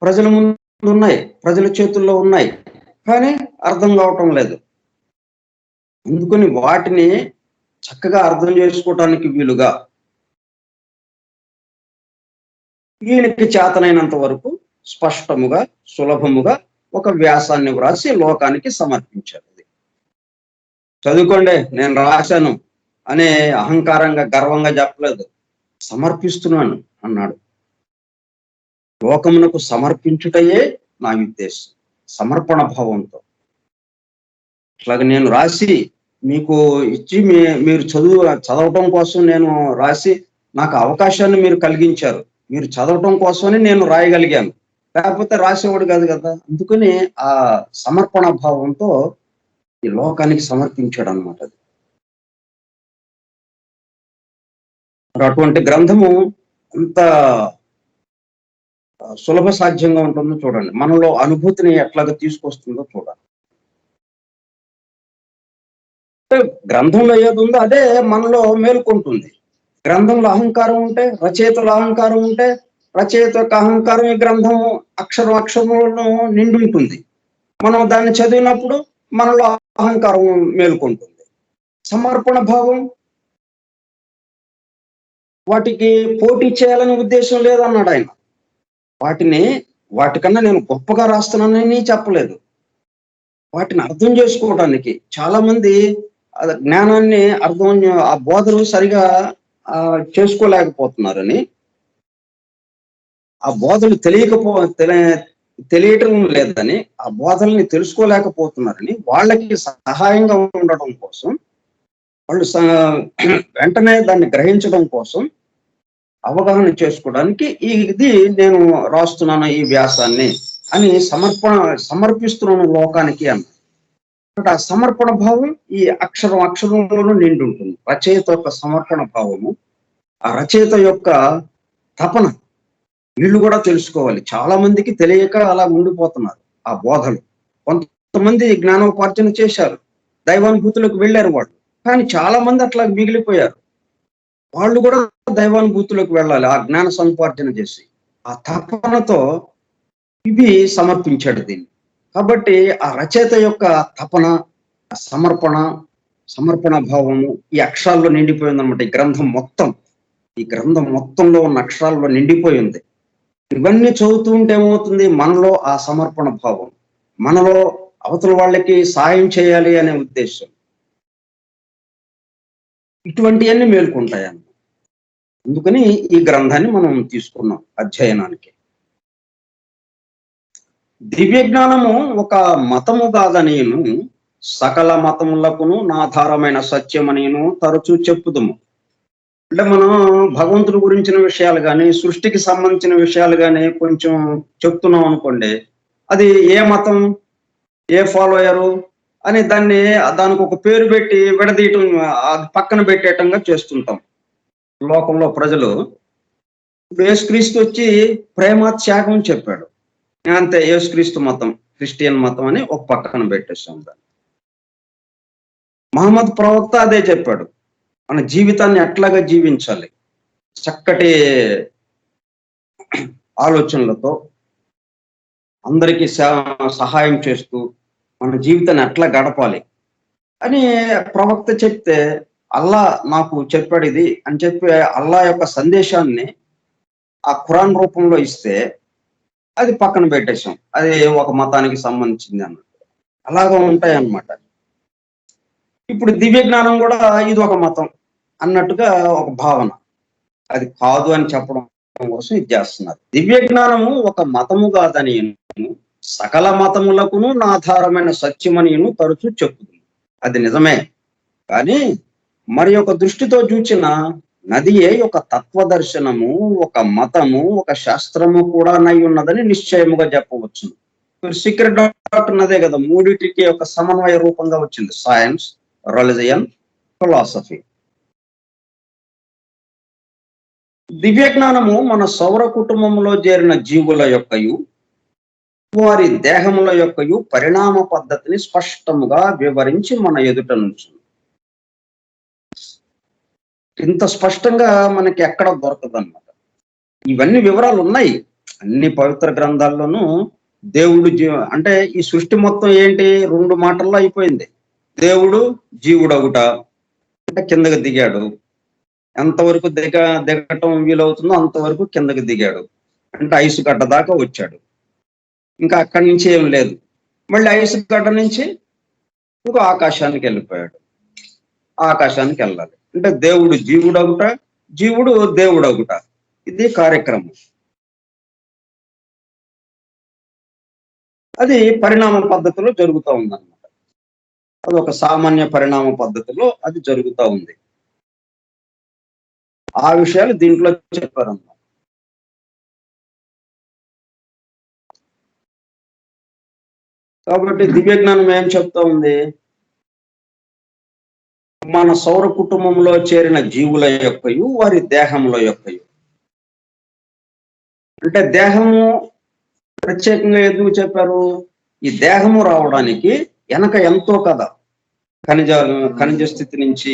ప్రజల ముందు ఉన్నాయి, ప్రజల చేతుల్లో ఉన్నాయి, కానీ అర్థం కావటం లేదు. అందుకని వాటిని చక్కగా అర్థం చేసుకోవటానికి వీలుగా ఈయనకి చేతనైనంత వరకు స్పష్టముగా సులభముగా ఒక వ్యాసాన్ని వ్రాసి లోకానికి సమర్పించారు. చదువుకోండి నేను రాశాను అనే అహంకారంగా గర్వంగా చెప్పలేదు, సమర్పిస్తున్నాను అన్నాడు. లోకమునకు సమర్పించుటయే నా ఉద్దేశం, సమర్పణ భావంతో. అట్లాగే నేను రాసి మీకు ఇచ్చి మీరు చదవటం కోసం నేను రాసి నాకు అవకాశాన్ని మీరు కలిగించారు, మీరు చదవటం కోసమని నేను రాయగలిగాను, లేకపోతే రాసేవాడు కాదు కదా. అందుకని ఆ సమర్పణ భావంతో ఈ లోకానికి సమర్పించాడు అనమాట. అది మరి అటువంటి గ్రంథము ఎంత సులభ సాధ్యంగా ఉంటుందో చూడండి, మనలో అనుభూతిని ఎట్లాగా తీసుకొస్తుందో చూడండి. గ్రంథంలో ఏది ఉందో అదే మనలో మేల్కొంటుంది. గ్రంథంలో అహంకారం ఉంటే, రచయితలో అహంకారం ఉంటే, రచయిత యొక్క అహంకారం ఈ గ్రంథం అక్షరంలో నిండి ఉంటుంది. మనం దాన్ని చదివినప్పుడు మనలో అహంకారం మేల్కొంటుంది. సమర్పణ భావం, వాటికి పోటీ చేయాలనే ఉద్దేశం లేదన్నాడు ఆయన. వాటికన్నా నేను గొప్పగా రాస్తున్నానని చెప్పలేదు, వాటిని అర్థం చేసుకోవడానికి. చాలా మంది జ్ఞానాన్ని ఆ బోధలు సరిగా చేసుకోలేకపోతున్నారని, ఆ బోధలు తెలియటం లేదని, ఆ బోధల్ని తెలుసుకోలేకపోతున్నారని వాళ్ళకి సహాయంగా ఉండటం కోసం, వాళ్ళు వెంటనే దాన్ని గ్రహించడం కోసం, అవగాహన చేసుకోవడానికి ఇది నేను రాస్తున్నాను ఈ వ్యాసాన్ని అని సమర్పిస్తున్నాను లోకానికి అన్న. ఆ సమర్పణ భావం ఈ అక్షరంలోనూ నిండి ఉంటుంది. రచయిత యొక్క సమర్పణ భావము, ఆ రచయిత యొక్క తపన వీళ్ళు కూడా తెలుసుకోవాలి. చాలా మందికి తెలియక అలా ఉండిపోతున్నారు ఆ బోధలు. కొంతమంది జ్ఞానోపార్జన చేశారు, దైవానుభూతులకు వెళ్ళారు వాళ్ళు, కానీ చాలా మంది అట్లా మిగిలిపోయారు. వాళ్ళు కూడా దైవానుభూతులకు వెళ్ళాలి, ఆ జ్ఞాన సముపార్జన చేసి. ఆ తపనతో ఇవి సమర్పించాడు దీన్ని. కాబట్టి ఆ రచయిత యొక్క తపన, సమర్పణ భావము ఈ అక్షరాల్లో నిండిపోయింది అనమాట. ఈ గ్రంథం మొత్తంలో ఉన్న అక్షరాల్లో నిండిపోయింది. ఇవన్నీ చదువుతూ ఉంటే ఏమవుతుంది, మనలో ఆ సమర్పణ భావం, మనలో అవతల వాళ్ళకి సాయం చేయాలి అనే ఉద్దేశం, ఇటువంటివన్నీ మేల్కొంటాయి. అందుకని ఈ గ్రంథాన్ని మనం తీసుకున్నాం అధ్యయనానికి. దివ్య జ్ఞానము ఒక మతము కాదనిను, సకల మతములకును నాధారమైన సత్యమనిను తరచూ చెప్పుదుము. అంటే మనం భగవంతుడి గురించిన విషయాలు కానీ, సృష్టికి సంబంధించిన విషయాలు కానీ కొంచెం చెప్తున్నాం అనుకోండి, అది ఏ మతం, ఏ ఫాలోయరు అని దానికి ఒక పేరు పెట్టి విడదీయటం, పక్కన పెట్టేయటంగా చేస్తుంటాం. లోకంలో ప్రజలు యేసుక్రీస్తు వచ్చి ప్రేమ త్యాగం చెప్పాడు, అంతే యేసుక్రీస్తు మతం, క్రిస్టియన్ మతం అని ఒక పక్కన పెట్టేస్తాం దాన్ని. మహమ్మద్ ప్రవక్త అదే చెప్పాడు, మన జీవితాన్ని ఎట్లాగా జీవించాలి, చక్కటి ఆలోచనలతో అందరికీ సహాయం చేస్తూ మన జీవితాన్ని ఎట్లా గడపాలి, అని ప్రవక్త చెప్తే, అల్లా నాకు చెప్పాడు ఇది అని చెప్పి అల్లా యొక్క సందేశాన్ని ఆ ఖురాన్ రూపంలో ఇస్తే అది పక్కన పెట్టేసాం. అది ఒక మతానికి సంబంధించింది అన్నట్టు. అలాగా ఉంటాయన్నమాట. ఇప్పుడు దివ్య జ్ఞానం కూడా ఇది ఒక మతం అన్నట్టుగా ఒక భావన. అది కాదు అని చెప్పడం కోసం ఇది చేస్తున్నారు. దివ్య జ్ఞానము ఒక మతము కాదని సకల మతములకును నా ఆధారమైన సత్యమనిను తరచూ చెప్పుతుంది. అది నిజమే. కానీ మరి ఒక దృష్టితో చూచిన నదియే ఒక తత్వదర్శనము, ఒక మతము, ఒక శాస్త్రము కూడా నై ఉన్నదని నిశ్చయముగా చెప్పవచ్చు. సీక్రెట్ డాక్టర్ అదే కదా, మూడిటికి ఒక సమన్వయ రూపంగా వచ్చింది. Science, religion, philosophy. దివ్య జ్ఞానము మన సౌర కుటుంబంలో చేరిన జీవుల యొక్కయు వారి దేహముల యొక్కయు పరిణామ పద్ధతిని స్పష్టముగా వివరించి మన ఎదుట నుంచి ఇంత స్పష్టంగా మనకి ఎక్కడ దొరకదు అన్నమాట. ఇవన్నీ వివరాలు ఉన్నాయి అన్ని పవిత్ర గ్రంథాల్లోనూ. దేవుడు అంటే ఈ సృష్టి మొత్తం ఏంటి, 2 మాటల్లో అయిపోయింది. దేవుడు జీవుడొకట, అంటే కిందకి దిగాడు. ఎంతవరకు దిగటం వీలవుతుందో అంతవరకు కిందకి దిగాడు, అంటే ఐసు గడ్డ దాకా వచ్చాడు. ఇంకా అక్కడి నుంచి ఏం లేదు. మళ్ళీ ఐసు గడ్డ నుంచి ఇంకో ఆకాశానికి వెళ్ళిపోయాడు. ఆకాశానికి వెళ్ళాలి అంటే దేవుడు జీవుడొకట, జీవుడు దేవుడొకట. ఇది కార్యక్రమం. అది పరిణామ పద్ధతిలో జరుగుతూ ఉందన్నమాట. అది ఒక సామాన్య పరిణామ పద్ధతిలో అది జరుగుతూ ఉంది. ఆ విషయాలు దీంట్లో చెప్పారన్నమాట. కాబట్టి దివ్య జ్ఞానం ఏం చెప్తా ఉంది, మన సౌర కుటుంబంలో చేరిన జీవుల యొక్కయు వారి దేహముల యొక్కయు. అంటే దేహము ప్రత్యేకంగా ఎందుకు చెప్పారు, ఈ దేహము రావడానికి వెనక ఎంతో కదా. ఖనిజ స్థితి నుంచి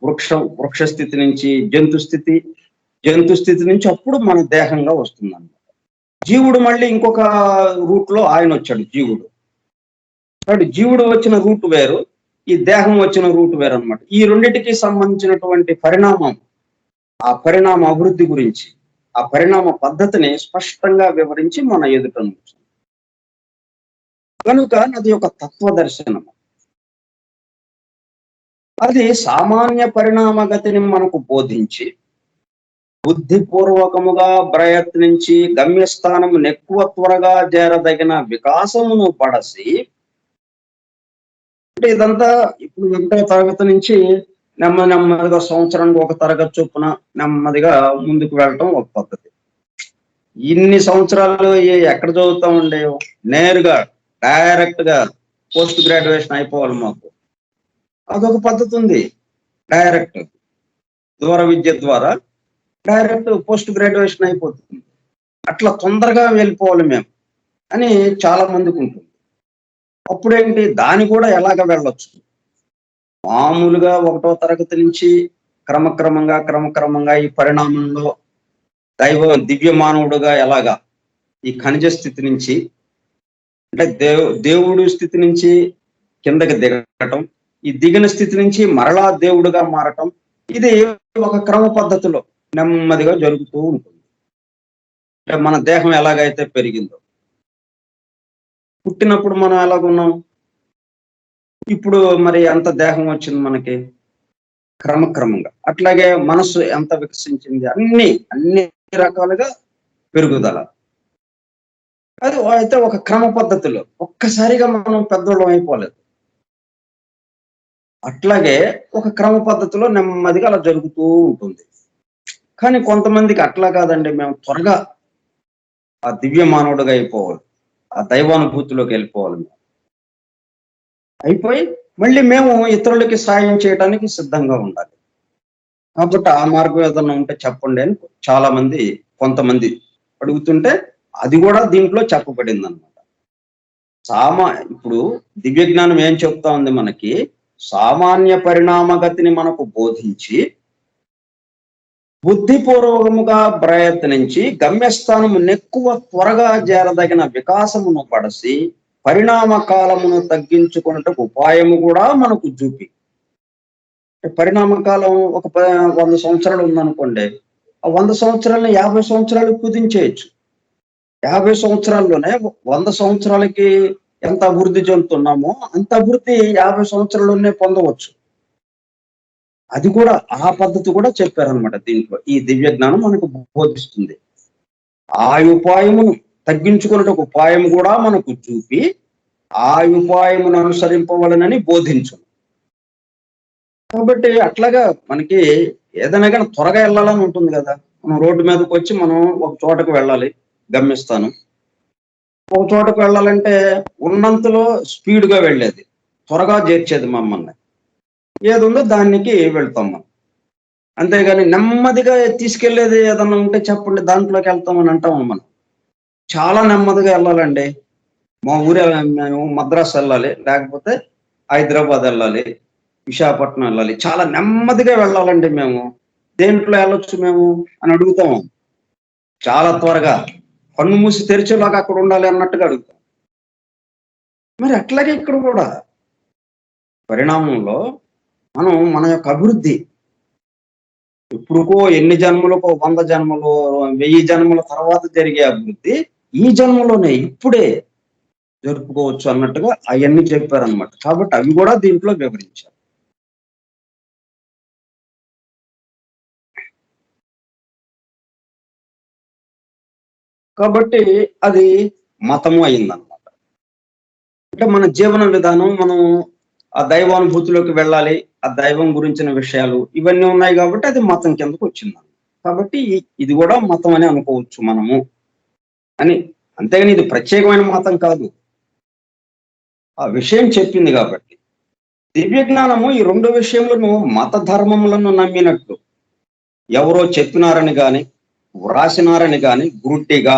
వృక్ష స్థితి నుంచి జంతు స్థితి నుంచి అప్పుడు మన దేహంగా వస్తుంది అన్నమాట. జీవుడు మళ్ళీ ఇంకొక రూట్ లో ఆయన వచ్చాడు జీవుడు. కాబట్టి జీవుడు వచ్చిన రూట్ వేరు, ఈ దేహం వచ్చిన రూట్ వేరు అనమాట. ఈ రెండింటికి సంబంధించినటువంటి పరిణామం, ఆ పరిణామ అభివృద్ధి గురించి, ఆ పరిణామ పద్ధతిని స్పష్టంగా వివరించి మన ఎదుట ఉంచాం. కనుక అది ఒక తత్వదర్శనం. అది సామాన్య పరిణామగతిని మనకు బోధించి బుద్ధిపూర్వకముగా ప్రయత్నించి గమ్యస్థానము ఎక్కువ త్వరగా చేరదగిన వికాసమును పడసి, అంటే ఇదంతా ఇప్పుడు 1వ తరగతి నుంచి నెమ్మదిగా సంవత్సరానికి ఒక తరగతి చొప్పున నెమ్మదిగా ముందుకు వెళ్ళటం ఒక పద్ధతి. ఇన్ని సంవత్సరాలు ఎక్కడ చదువుతామండి, నేరుగా డైరెక్ట్ గా పోస్ట్ గ్రాడ్యుయేషన్ అయిపోవాలి మాకు. అదొక పద్ధతి ఉంది. డైరెక్ట్ దూర విద్య ద్వారా డైరెక్ట్ పోస్ట్ గ్రాడ్యుయేషన్ అయిపోతుంది. అట్లా తొందరగా వెళ్ళిపోవాలి మేము అని చాలా మందికి ఉంటుంది. అప్పుడేంటి, దాని కూడా ఎలాగ వెళ్ళొచ్చు, మామూలుగా 1వ తరగతి నుంచి క్రమక్రమంగా ఈ పరిణామంలో దివ్య మానవుడుగా ఎలాగా ఈ ఖనిజ స్థితి నుంచి, అంటే దేవుడు స్థితి నుంచి కిందకి దిగటం, ఈ దిగిన స్థితి నుంచి మరలా దేవుడుగా మారటం, ఇది ఒక క్రమ పద్ధతిలో నెమ్మదిగా జరుగుతూ ఉంటుంది. అంటే మన దేహం ఎలాగైతే పెరిగిందో, పుట్టినప్పుడు మనం ఎలాగున్నాం, ఇప్పుడు మరి ఎంత దేహం వచ్చింది మనకి క్రమక్రమంగా. అట్లాగే మనస్సు ఎంత వికసించింది, అన్ని రకాలుగా పెరుగుదల. అది అయితే ఒక క్రమ పద్ధతిలో, ఒక్కసారిగా మనం పెద్దోళ్ళం అయిపోలేదు. అట్లాగే ఒక క్రమ పద్ధతిలో నెమ్మదిగా అలా జరుగుతూ ఉంటుంది. కానీ కొంతమందికి అట్లా కాదండి, మేము త్వరగా ఆ దివ్య మానవుడిగా అయిపోవాలి, ఆ దైవానుభూతిలోకి వెళ్ళిపోవాలి. అయిపోయి మళ్ళీ మేము ఇతరులకి సాయం చేయడానికి సిద్ధంగా ఉండాలి. కాబట్టి ఆ మార్గం ఏదన్నా ఉంటే చెప్పండి అని చాలా మంది, కొంతమంది అడుగుతుంటే అది కూడా దీంట్లో చెప్పబడింది అనమాట. ఇప్పుడు దివ్య జ్ఞానం ఏం చెప్తా ఉంది మనకి, సామాన్య పరిణామగతిని మనకు బోధించి బుద్ధిపూర్వకముగా ప్రయత్నించి గమ్యస్థానము నెక్కువ త్వరగా చేరదగిన వికాసమును పడసి పరిణామ కాలమును తగ్గించుకున్నట్టు ఉపాయము కూడా మనకు చూపి. పరిణామ కాలం ఒక 100 సంవత్సరాలు ఉందనుకోండి, ఆ 100 సంవత్సరాలని 50 సంవత్సరాలు కుదించేయచ్చు. 50 సంవత్సరాల్లోనే 100 సంవత్సరాలకి ఎంత అభివృద్ధి చెందుతున్నామో అంత అభివృద్ధి 50 సంవత్సరాల్లోనే పొందవచ్చు. అది కూడా ఆ పద్ధతి కూడా చెప్పారనమాట దీంట్లో. ఈ దివ్య జ్ఞానం మనకు బోధిస్తుంది. ఆ ఉపాయమును తగ్గించుకునే ఉపాయం కూడా మనకు చూపి ఆ ఉపాయమును అనుసరింపవలనని బోధించు. కాబట్టి అట్లాగా మనకి ఏదైనా కానీ త్వరగా వెళ్ళాలని ఉంటుంది కదా. మనం రోడ్డు మీదకి వచ్చి మనం ఒక చోటకు వెళ్ళాలి, గమ్యస్థానం. ఒక చోటకు వెళ్ళాలంటే ఉన్నంతలో స్పీడ్గా వెళ్ళేది, త్వరగా చేర్చేది మమ్మల్ని. ఏది ఉందో దానికి వెళ్తాం మనం. అంతేగాని నెమ్మదిగా తీసుకెళ్లేది ఏదన్నా ఉంటే చెప్పండి, దాంట్లోకి వెళ్తామని అంటాము మనం. చాలా నెమ్మదిగా వెళ్ళాలండి. మా ఊరే మేము మద్రాసు వెళ్ళాలి, లేకపోతే హైదరాబాద్ వెళ్ళాలి, విశాఖపట్నం వెళ్ళాలి. చాలా నెమ్మదిగా వెళ్ళాలండి మేము. దేంట్లో వెళ్ళొచ్చు మేము అని అడుగుతాము. చాలా త్వరగా కన్ను మూసి తెరిచేలాగా అక్కడ ఉండాలి అన్నట్టుగా అడుగుతాం. మరి అట్లాగే ఇక్కడ కూడా పరిణామంలో మనం మన యొక్క అభివృద్ధి ఇప్పుడుకో ఎన్ని జన్మలకో 100 జన్మలు 1000 జన్మల తర్వాత జరిగే అభివృద్ధి ఈ జన్మలోనే ఇప్పుడే జరుపుకోవచ్చు అన్నట్టుగా అవన్నీ చెప్పారనమాట. కాబట్టి అవి కూడా దీంట్లో వివరించారు. కాబట్టి అది మతము అయిందనమాట. అంటే మన జీవన విధానం, మనం ఆ దైవానుభూతిలోకి వెళ్ళాలి, ఆ దైవం గురించిన విషయాలు ఇవన్నీ ఉన్నాయి కాబట్టి అది మతం కిందకు వచ్చింది. కాబట్టి ఇది కూడా మతం అని అనుకోవచ్చు మనము అని. అంతేగాని ఇది ప్రత్యేకమైన మతం కాదు, ఆ విషయం చెప్పింది కాబట్టి. దివ్య జ్ఞానము ఈ 2 విషయములను మత ధర్మములను నమ్మినట్టు ఎవరో చెప్పినారని గాని వ్రాసినారని గాని గుడ్డిగా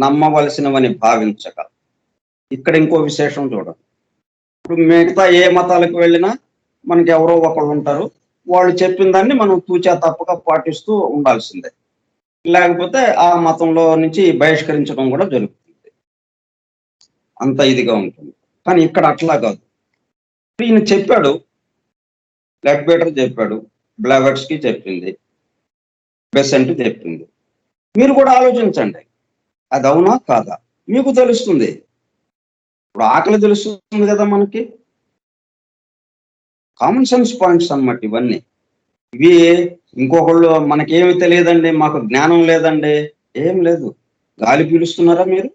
నమ్మవలసినవని భావించక. ఇక్కడ ఇంకో విశేషం చూడండి. ఇప్పుడు మిగతా ఏ మతాలకు వెళ్ళినా మనకి ఎవరో ఒకళ్ళు ఉంటారు, వాళ్ళు చెప్పిన దాన్ని మనం తూచా తప్పక పాటిస్తూ ఉండాల్సిందే, లేకపోతే ఆ మతంలో నుంచి బహిష్కరించడం కూడా జరుగుతుంది. అంత ఇదిగా ఉంటుంది. కానీ ఇక్కడ అట్లా కాదు. ఈయన చెప్పాడు, లెక్బేటర్ చెప్పాడు, బ్లావెట్స్కి చెప్పింది, బెసెంట్ చెప్పింది. మీరు కూడా ఆలోచించండి, అది అవునా కాదా మీకు తెలుస్తుంది. ఇప్పుడు ఆకలి తెలుస్తుంది కదా మనకి. కామన్ సెన్స్ పాయింట్స్ అన్నమాట ఇవన్నీ. ఇవి ఇంకొకళ్ళు మనకేమి తెలియదండి, మాకు జ్ఞానం లేదండి, ఏం లేదు. గాలి పీలుస్తున్నారా మీరు?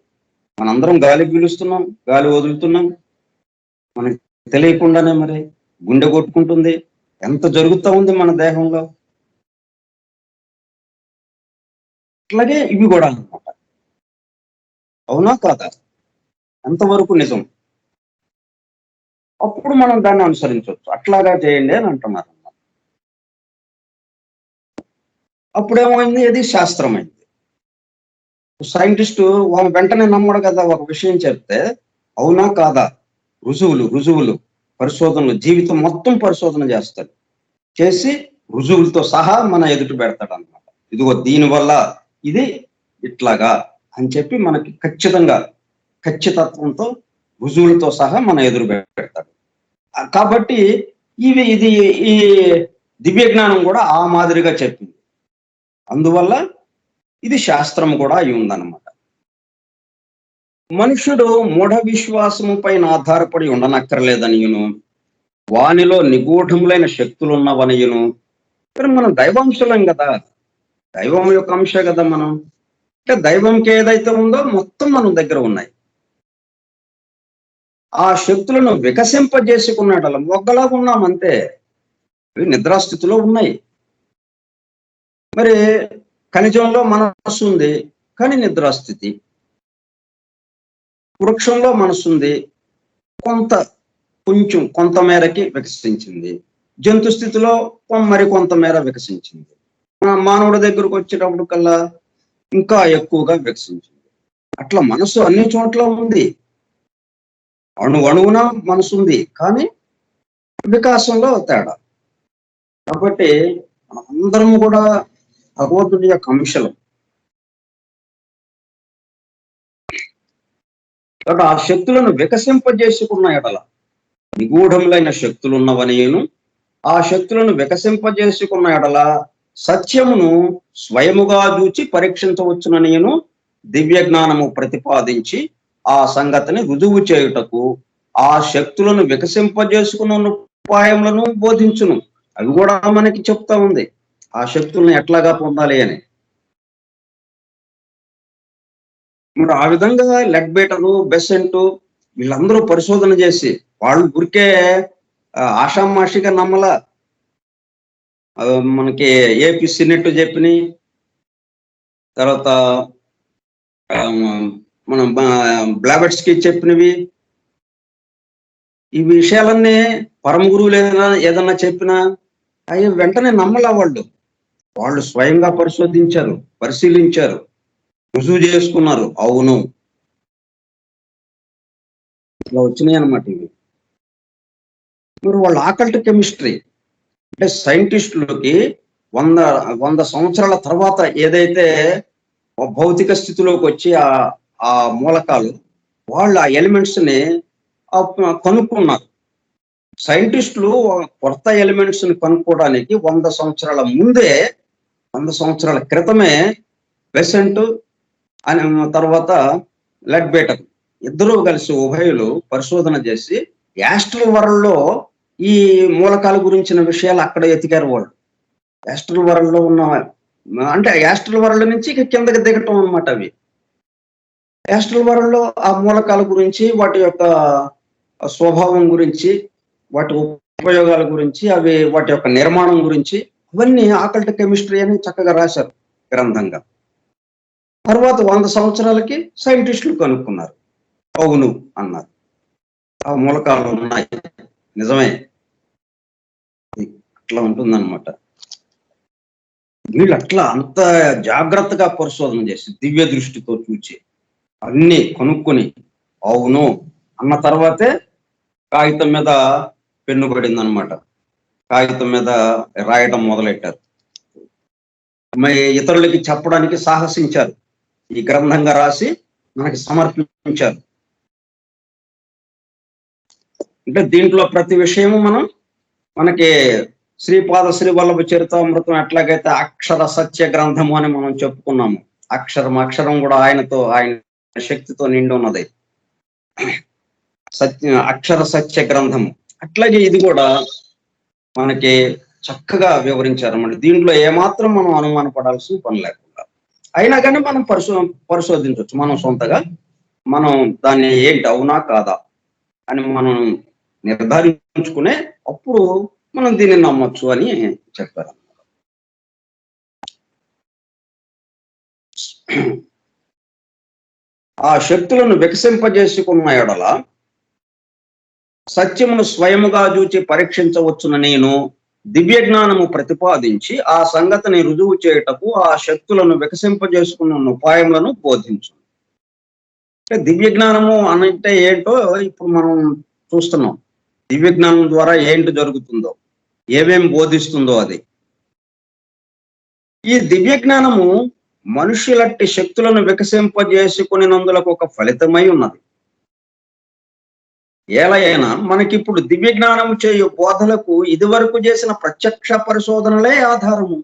మనందరం గాలి పీలుస్తున్నాం, గాలి వదులుతున్నాం. మనకి తెలియకుండానే మరి గుండె కొట్టుకుంటుంది, ఎంత జరుగుతూ ఉంది మన దేహంలో. అట్లాగే ఇవి కూడా అన్నమాట. అవునా కాదా? ఎంతవరకు నిజం? అప్పుడు మనం దాన్ని అనుసరించవచ్చు. అట్లాగా చేయండి అని అంటున్నారు. అప్పుడేమైంది, అది శాస్త్రమైంది. సైంటిస్టు వాళ్ళు వెంటనే నమ్మడు కదా. ఒక విషయం చెప్తే అవునా కాదా రుజువులు పరిశోధనలు, జీవితం మొత్తం పరిశోధన చేస్తాడు. చేసి రుజువులతో సహా మన ఎదుట పెడతాడు అనమాట. ఇదిగో దీనివల్ల ఇది ఇట్లాగా అని చెప్పి మనకి ఖచ్చితత్వంతో రుజువులతో సహా మన ఎదురు పెడతాడు. కాబట్టి ఇది ఈ దివ్య జ్ఞానం కూడా ఆ మాదిరిగా చెప్పింది. అందువల్ల ఇది శాస్త్రం కూడా అయి ఉందన్నమాట. మనుష్యుడు మూఢ విశ్వాసము పైన ఆధారపడి ఉండనక్కర్లేదనియును, వానిలో నిగూఢములైన శక్తులు ఉన్నవనియును. మనం దైవాంశలం కదా, దైవం యొక్క అంశే కదా మనం. అంటే దైవంకి ఏదైతే ఉందో మొత్తం మన దగ్గర ఉన్నాయి. ఆ శక్తులను వికసింపజేసుకున్నాడు. అలా మొగ్గలాగా ఉన్నాం అంతే. నిద్రాస్థితిలో ఉన్నాయి. మరి ఖనిజంలో మనస్సు ఉంది, కానీ నిద్రాస్థితి. వృక్షంలో మనసుంది, కొంత మేరకి వికసించింది. జంతు స్థితిలో మరి కొంత మేర వికసించింది. మానవుడి దగ్గరకు వచ్చేటప్పుడు కల్లా ఇంకా ఎక్కువగా వికసించింది. అట్లా మనసు అన్ని చోట్ల ఉంది. అణువున మనసు ఉంది, కానీ వికాసంలో తేడా. కాబట్టి అందరం కూడా భగవంతుడి యొక్క అంశలు. కాబట్టి ఆ శక్తులను వికసింపజేసుకున్న ఎడల నిగూఢములైన శక్తులు ఉన్నవనేను ఆ శక్తులను వికసింపజేసుకున్న ఎడల సత్యమును స్వయముగా చూచి పరీక్షించవచ్చున నేను దివ్య జ్ఞానము ప్రతిపాదించి ఆ సంగతిని రుజువు చేయుటకు ఆ శక్తులను వికసింపజేసుకున్న ఉపాయములను బోధించును. అవి కూడా మనకి చెప్తా ఉంది ఆ శక్తులను ఎట్లాగా పొందాలి అని. మరి ఆ విధంగా లెడ్బేటరు, బెసెంట్ వీళ్ళందరూ పరిశోధన చేసి వాళ్ళు ఊరికే ఆషామాషిగా నమ్మల. మనకి ఏపీ సినెట్ చెప్పినాయి, తర్వాత మనం బ్లాబెట్స్కి చెప్పినవి, ఈ విషయాలన్నీ పరమ గురువులు ఏదన్నా చెప్పినా అవి వెంటనే నమ్మల. వాళ్ళు స్వయంగా పరిశోధించారు, పరిశీలించారు, రుజువు చేసుకున్నారు. అవును, ఇలా వచ్చినాయి అన్నమాట ఇవి. మరి వాళ్ళ ఆకల్ట్ కెమిస్ట్రీ అంటే సైంటిస్టులకి 100 సంవత్సరాల తర్వాత ఏదైతే భౌతిక స్థితిలోకి వచ్చి ఆ మూలకాలు వాళ్ళు ఆ ఎలిమెంట్స్ ని కనుక్కున్నారు. సైంటిస్టులు కొత్త ఎలిమెంట్స్ ని కనుక్కోవడానికి 100 సంవత్సరాల ముందే, 100 సంవత్సరాల క్రితమే బెసెంట్ అని తర్వాత లెడ్బేటర్ ఇద్దరూ కలిసి ఉభయులు పరిశోధన చేసి యాస్ట్రల్ వరల్డ్ లో ఈ మూలకాల గురించిన విషయాలు అక్కడ ఎతికారు. వాళ్ళు యాస్ట్రల్ వరల్డ్ లో ఉన్న అంటే యాస్ట్రల్ వరల్డ్ నుంచి కిందకి దిగటం అన్నమాట. అవి యాస్ట్రల్ వరల్డ్ లో ఆ మూలకాల గురించి, వాటి యొక్క స్వభావం గురించి, వాటి ఉపయోగాల గురించి, అవి వాటి యొక్క నిర్మాణం గురించి అవన్నీ ఆకల్ట్ కెమిస్ట్రీ అని చక్కగా రాశారు గ్రంథంగా. తర్వాత 100 సంవత్సరాలకి సైంటిస్టులు కనుక్కున్నారు, అవును అన్నారు, ఆ మూలకాలు ఉన్నాయి, నిజమే. అట్లా ఉంటుందన్నమాట. వీళ్ళు అట్లా అంత జాగ్రత్తగా పరిశోధన చేసి దివ్య దృష్టితో చూచి అన్ని కనుక్కొని అవును అన్న తర్వాతే కాగితం మీద పెన్ను పడింది అనమాట. కాగితం మీద రాయటం మొదలెట్టారు. ఇతరులకి చెప్పడానికి సాహసించారు, ఈ గ్రంథంగా రాసి మనకి సమర్పించారు. అంటే దీంట్లో ప్రతి విషయము మనకి శ్రీపాద శ్రీవల్లభ చరితామృతం ఎట్లాగైతే అక్షర సత్య గ్రంథము అని మనం చెప్పుకున్నాము. అక్షరం కూడా ఆయన శక్తితో నిండి ఉన్నది, అక్షర సత్య గ్రంథము. అట్లాగే ఇది కూడా మనకి చక్కగా వివరించారు అన్నమాట. దీంట్లో ఏమాత్రం మనం అనుమానపడాల్సిన పని లేకుండా అయినా కానీ మనం పరిశోధించవచ్చు మనం సొంతగా. మనం దాన్ని ఏంటి అవునా కాదా అని మనం నిర్ధారించుకునే అప్పుడు మనం దీన్ని నమ్మొచ్చు అని చెప్పారు. ఆ శక్తులను వికసింపజేసుకున్న ఎడల సత్యమును స్వయముగా చూచి పరీక్షించవచ్చున నేను దివ్య జ్ఞానము ప్రతిపాదించి ఆ సంగతిని రుజువు చేయుటకు ఆ శక్తులను వికసింపజేసుకున్న ఉపాయములను బోధించు. అంటే దివ్య జ్ఞానము అంటే ఏంటో ఇప్పుడు మనం చూస్తున్నాం. దివ్య జ్ఞానం ద్వారా ఏంటి జరుగుతుందో, ఏమేం బోధిస్తుందో అది. ఈ దివ్య జ్ఞానము మనుషులట్టి శక్తులను వికసింపజేసుకునేందులకు ఒక ఫలితమై ఉన్నది. ఏలైనా మనకిప్పుడు దివ్య జ్ఞానము చేయు బోధలకు ఇదివరకు చేసిన ప్రత్యక్ష పరిశోధనలే ఆధారము.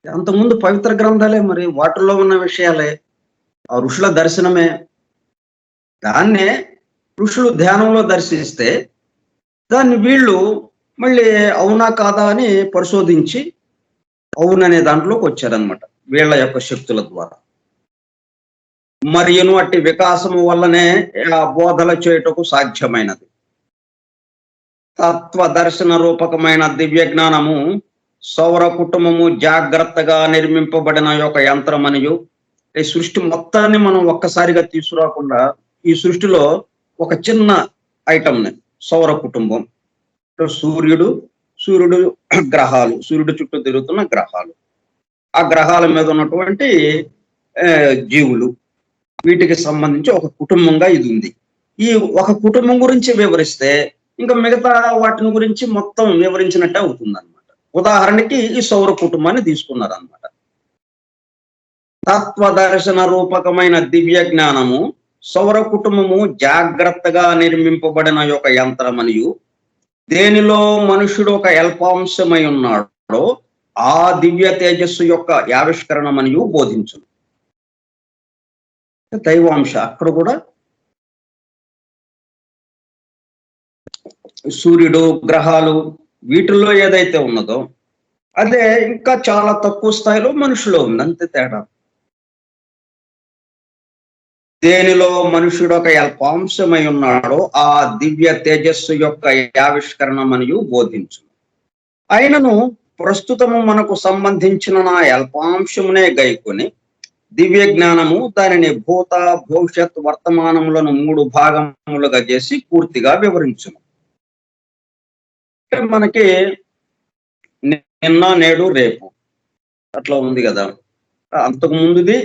అంతకుముందు పవిత్ర గ్రంథాలే, మరి వాటిల్లో ఉన్న విషయాలే, ఆ ఋషుల దర్శనమే. దాన్నే ఋషులు ధ్యానంలో దర్శిస్తే దాన్ని వీళ్ళు మళ్ళీ అవునా కాదా అని పరిశోధించి అవుననే దాంట్లోకి వచ్చారనమాట వీళ్ళ యొక్క శక్తుల ద్వారా. మరియును అట్టి వికాసము వల్లనే ఆ బోధల చేయుటకు సాధ్యమైనది. తత్వ దర్శన రూపకమైన దివ్య జ్ఞానము సౌర కుటుంబము జాగ్రత్తగా నిర్మింపబడిన యొక్క యంత్రమనియు, ఈ సృష్టి మొత్తాన్ని మనం ఒక్కసారిగా తీసుకురాకుండా ఈ సృష్టిలో ఒక చిన్న ఐటమ్ని, సౌర కుటుంబం, సూర్యుడు గ్రహాలు, సూర్యుడు చుట్టూ తిరుగుతున్న గ్రహాలు, ఆ గ్రహాల మీద ఉన్నటువంటి జీవులు, వీటికి సంబంధించి ఒక కుటుంబంగా ఇది ఉంది. ఈ ఒక కుటుంబం గురించి వివరిస్తే ఇంకా మిగతా వాటిని గురించి మొత్తం వివరించినట్టే అవుతుంది అనమాట. ఉదాహరణకి ఈ సౌర కుటుంబాన్ని తీసుకున్నారనమాట. తత్వదర్శన రూపకమైన దివ్య జ్ఞానము సౌర కుటుంబము జాగ్రత్తగా నిర్మింపబడిన యొక్క యంత్రమనియు, దేనిలో మనుషుడు ఒక అల్పాంశమై ఉన్నాడో ఆ దివ్య తేజస్సు యొక్క ఆవిష్కరణమనియు బోధించును. దైవాంశ అక్కడ కూడా సూర్యుడు, గ్రహాలు, వీటిల్లో ఏదైతే ఉన్నదో అదే ఇంకా చాలా తక్కువ స్థాయిలో మనుషులో ఉంది, అంతే తేడా. దేనిలో మనుషుడు ఒక అల్పాంశమై ఉన్నాడో ఆ దివ్య తేజస్సు యొక్క ఆవిష్కరణమనియు బోధించు. అయినను ప్రస్తుతము మనకు సంబంధించిన నా అల్పాంశమునే గైకొని దివ్య జ్ఞానము దానిని భూత, భవిష్యత్, వర్తమానములను 3 భాగములుగా చేసి పూర్తిగా వివరించును. మనకి నిన్న, నేడు, రేపు అట్లా ఉంది కదా. అంతకు ముందుది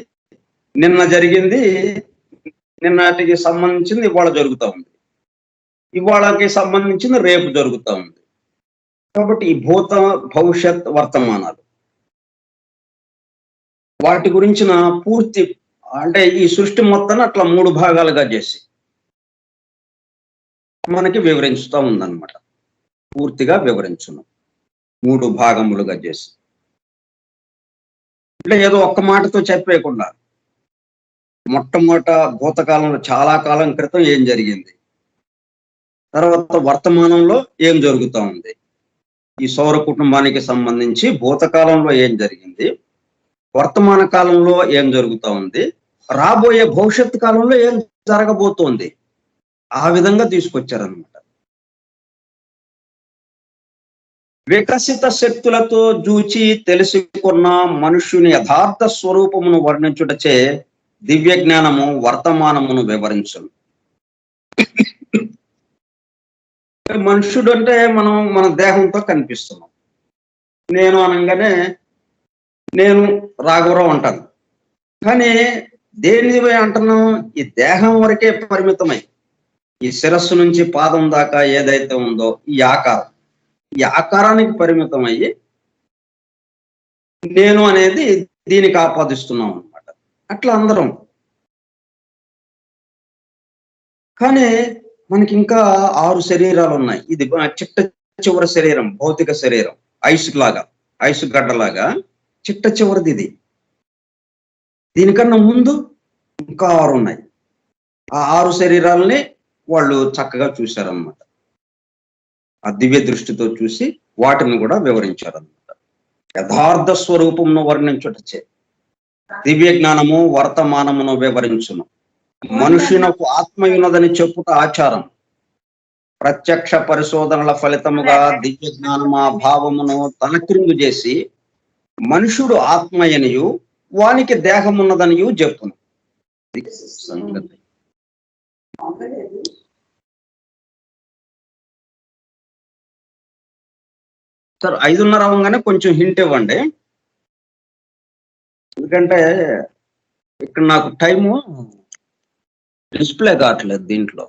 నిన్న జరిగింది, నిన్నటికి సంబంధించింది ఇవాళ జరుగుతూ ఉంది, ఇవాళకి సంబంధించింది రేపు జరుగుతూ ఉంది. కాబట్టి ఈ భూత, భవిష్యత్, వర్తమానాలు వాటి గురించిన పూర్తి అంటే ఈ సృష్టి మొత్తాన్ని అట్లా 3 భాగాలుగా చేసి మనకి వివరించుతూ ఉందన్నమాట. పూర్తిగా వివరించును 3 భాగములుగా చేసి. అంటే ఏదో ఒక్క మాటతో చెప్పేయకుండా మొట్టమొదట భూతకాలంలో చాలా కాలం క్రితం ఏం జరిగింది, తర్వాత వర్తమానంలో ఏం జరుగుతూ ఉంది, ఈ సౌర కుటుంబానికి సంబంధించి భూతకాలంలో ఏం జరిగింది, వర్తమాన కాలంలో ఏం జరుగుతూ ఉంది, రాబోయే భవిష్యత్తు కాలంలో ఏం జరగబోతోంది, ఆ విధంగా తీసుకొచ్చారనమాట. వికసిత శక్తులతో జూచి తెలుసుకున్న మనుష్యుని యథార్థ స్వరూపమును వర్ణించుటచే దివ్య జ్ఞానము వర్తమానమును వివరించును. మనుషుడు అంటే మనం మన దేహంతో కనిపిస్తున్నాం. నేను అనగానే నేను రాఘవరావు అంటాను, కానీ దేని అంటున్నాం, ఈ దేహం వరకే పరిమితమై ఈ శిరస్సు నుంచి పాదం దాకా ఏదైతే ఉందో ఈ ఆకారానికి పరిమితం అయ్యి నేను అనేది దీనికి ఆపాదిస్తున్నాం అనమాట. అట్లా అందరం. కానీ మనకి ఇంకా 6 శరీరాలు ఉన్నాయి. ఇది చిట్ట చివరి శరీరం, భౌతిక శరీరం, ఐసు గడ్డలాగా చిట్ట చివరిది ఇది. దీనికన్నా ముందు ఇంకా 6 ఉన్నాయి. ఆ 6 శరీరాలని వాళ్ళు చక్కగా చూశారనమాట. ఆ దివ్య దృష్టితో చూసి వాటిని కూడా వివరించారనమాట. యథార్థ స్వరూపమును వర్ణించుటచే దివ్య జ్ఞానము వర్తమానమును వివరించును. మనుషునకు ఆత్మయున్నదని చెప్పుట ఆచారం. ప్రత్యక్ష పరిశోధనల ఫలితముగా దివ్య జ్ఞానమా భావమును తనక్రిందు చేసి మనుషుడు ఆత్మయనియు వానికి దేహమున్నదనియు చెప్పును. సార్ 5:30 అవ్వగానే కొంచెం హింట్ ఇవ్వండి, ఎందుకంటే ఇక్కడ నాకు టైము డిస్ప్లే కావట్లేదు దీంట్లో.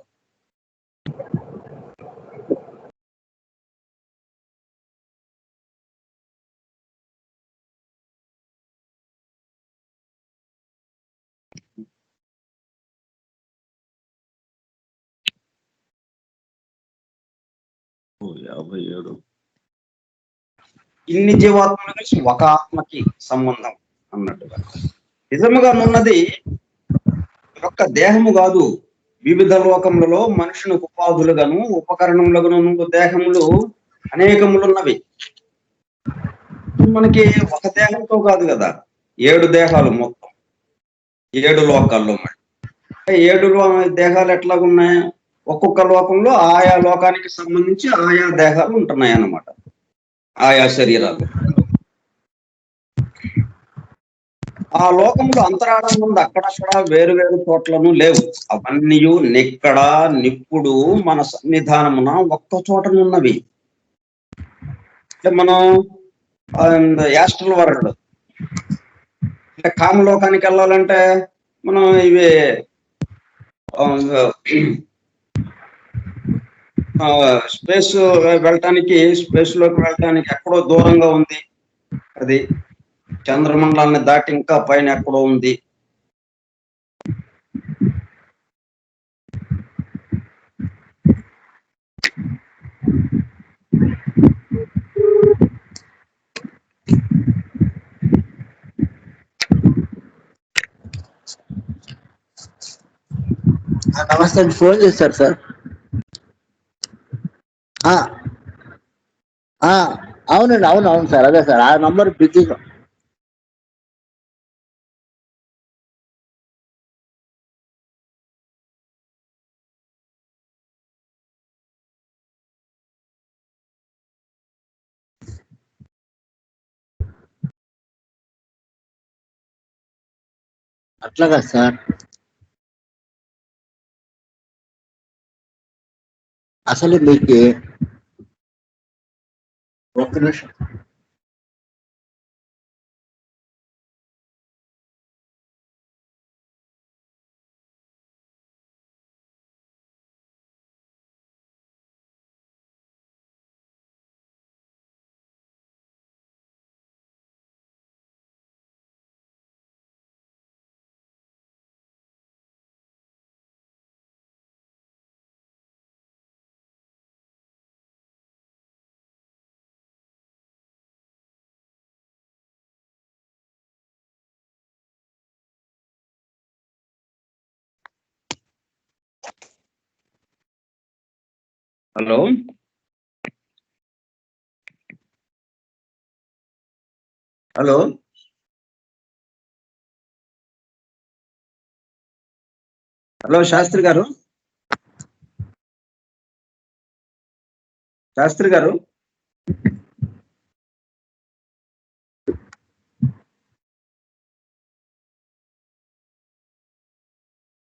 ఓ 57. ఇన్ని జీవాత్మలు కలిసి ఒక ఆత్మకి సంబంధం అన్నట్టుగా. నిజముగా ఉన్నది ఒక్క దేహము కాదు, వివిధ లోకములలో మనుషుని ఉపాధులుగాను ఉపకరణములుగాను దేహములు అనేకములున్నవి. మనకి ఒక దేహంతో కాదు కదా, 7 దేహాలు మొత్తం 7 లోకాల్లో. మరి 7 దేహాలు ఎట్లాగున్నాయి, ఒక్కొక్క లోకంలో ఆయా లోకానికి సంబంధించి ఆయా దేహాలు ఉంటున్నాయి అన్నమాట, ఆయా శరీరాలు. ఆ లోకంలో అంతరాళం ముందు అక్కడక్కడ వేరు వేరు చోట్లను లేవు. అవన్నీ నిక్కడ నిప్పుడు మన సన్నిధానమున ఒక్క చోటనున్నవి. అంటే మనం యాస్ట్రల్ వరల్డ్ అంటే కామలోకానికి వెళ్ళాలంటే మనం ఇవి స్పేస్ లోకి వెళ్ళటానికి ఎక్కడో దూరంగా ఉంది, అది చంద్రమండలాన్ని దాటి ఇంకా పైన ఎక్కడో ఉంది. సార్ ఫోన్ చేశారు సార్. అవునండి, అవును సార్, అదే సార్, ఆ నంబర్ బిజీగా. అట్లాగా సార్, అసలు మీకు ఒక్క నిమిషం. హలో, హలో, హలో, శాస్త్రి గారు, శాస్త్రి గారు,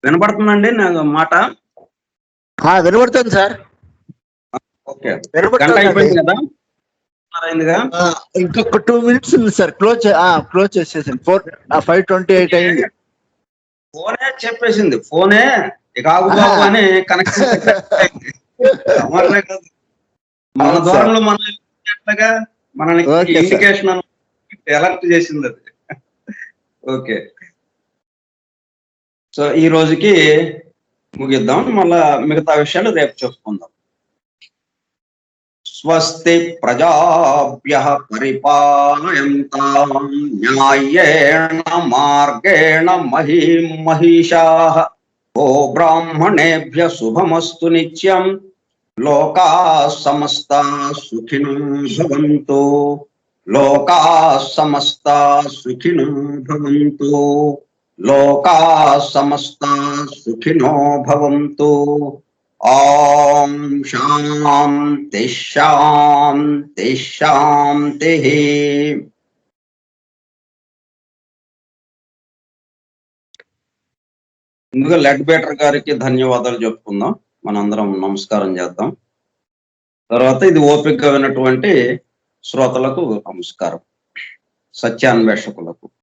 వినపడుతుందండి నా మాట? వినబడుతుంది సార్. ఓకే, గంట వినబడుతుంది. అయిపోయింది కదా, అయిందిగా. ఇంకొక 2 minutes ఉంది సార్. క్లోజ్ చేసేసాను. 5:28 అయింది. ఫోనే చెప్పేసింది, ఫోనే ఇక ఆగు బాబు అని కనెక్షన్ మన దూరంలో మనం ఎట్లాగా మనకి ఇండికేషన్ అలర్ట్ చేసింది అది. ఓకే, సో ఈ రోజుకి ముగిద్దాం, మళ్ళా మిగతా విషయాలు రేపు చెప్పుకుందాం. స్వస్తి ప్రజాభ్యః పరిపాలయంతాం న్యాయేణ మార్గేణ మహీం మహిషాః. ఓ బ్రాహ్మణేభ్యః శుభమస్తు నిత్యం. లోకాః సమస్తాః సుఖినో భవంతు. లోకాః సమస్తాః సుఖినో భవంతు. లోకాః సమస్తాః సుఖినో భవంతు. ఓం శాంతి శాంతి శాంతి. ముందుగా లెడ్ బేటర్ గారికి ధన్యవాదాలు చెప్పుకుందాం, మనందరం నమస్కారం చేద్దాం. తర్వాత ఇది ఓపికగా విన్నటువంటి శ్రోతలకు నమస్కారం, సత్యాన్వేషకులకు.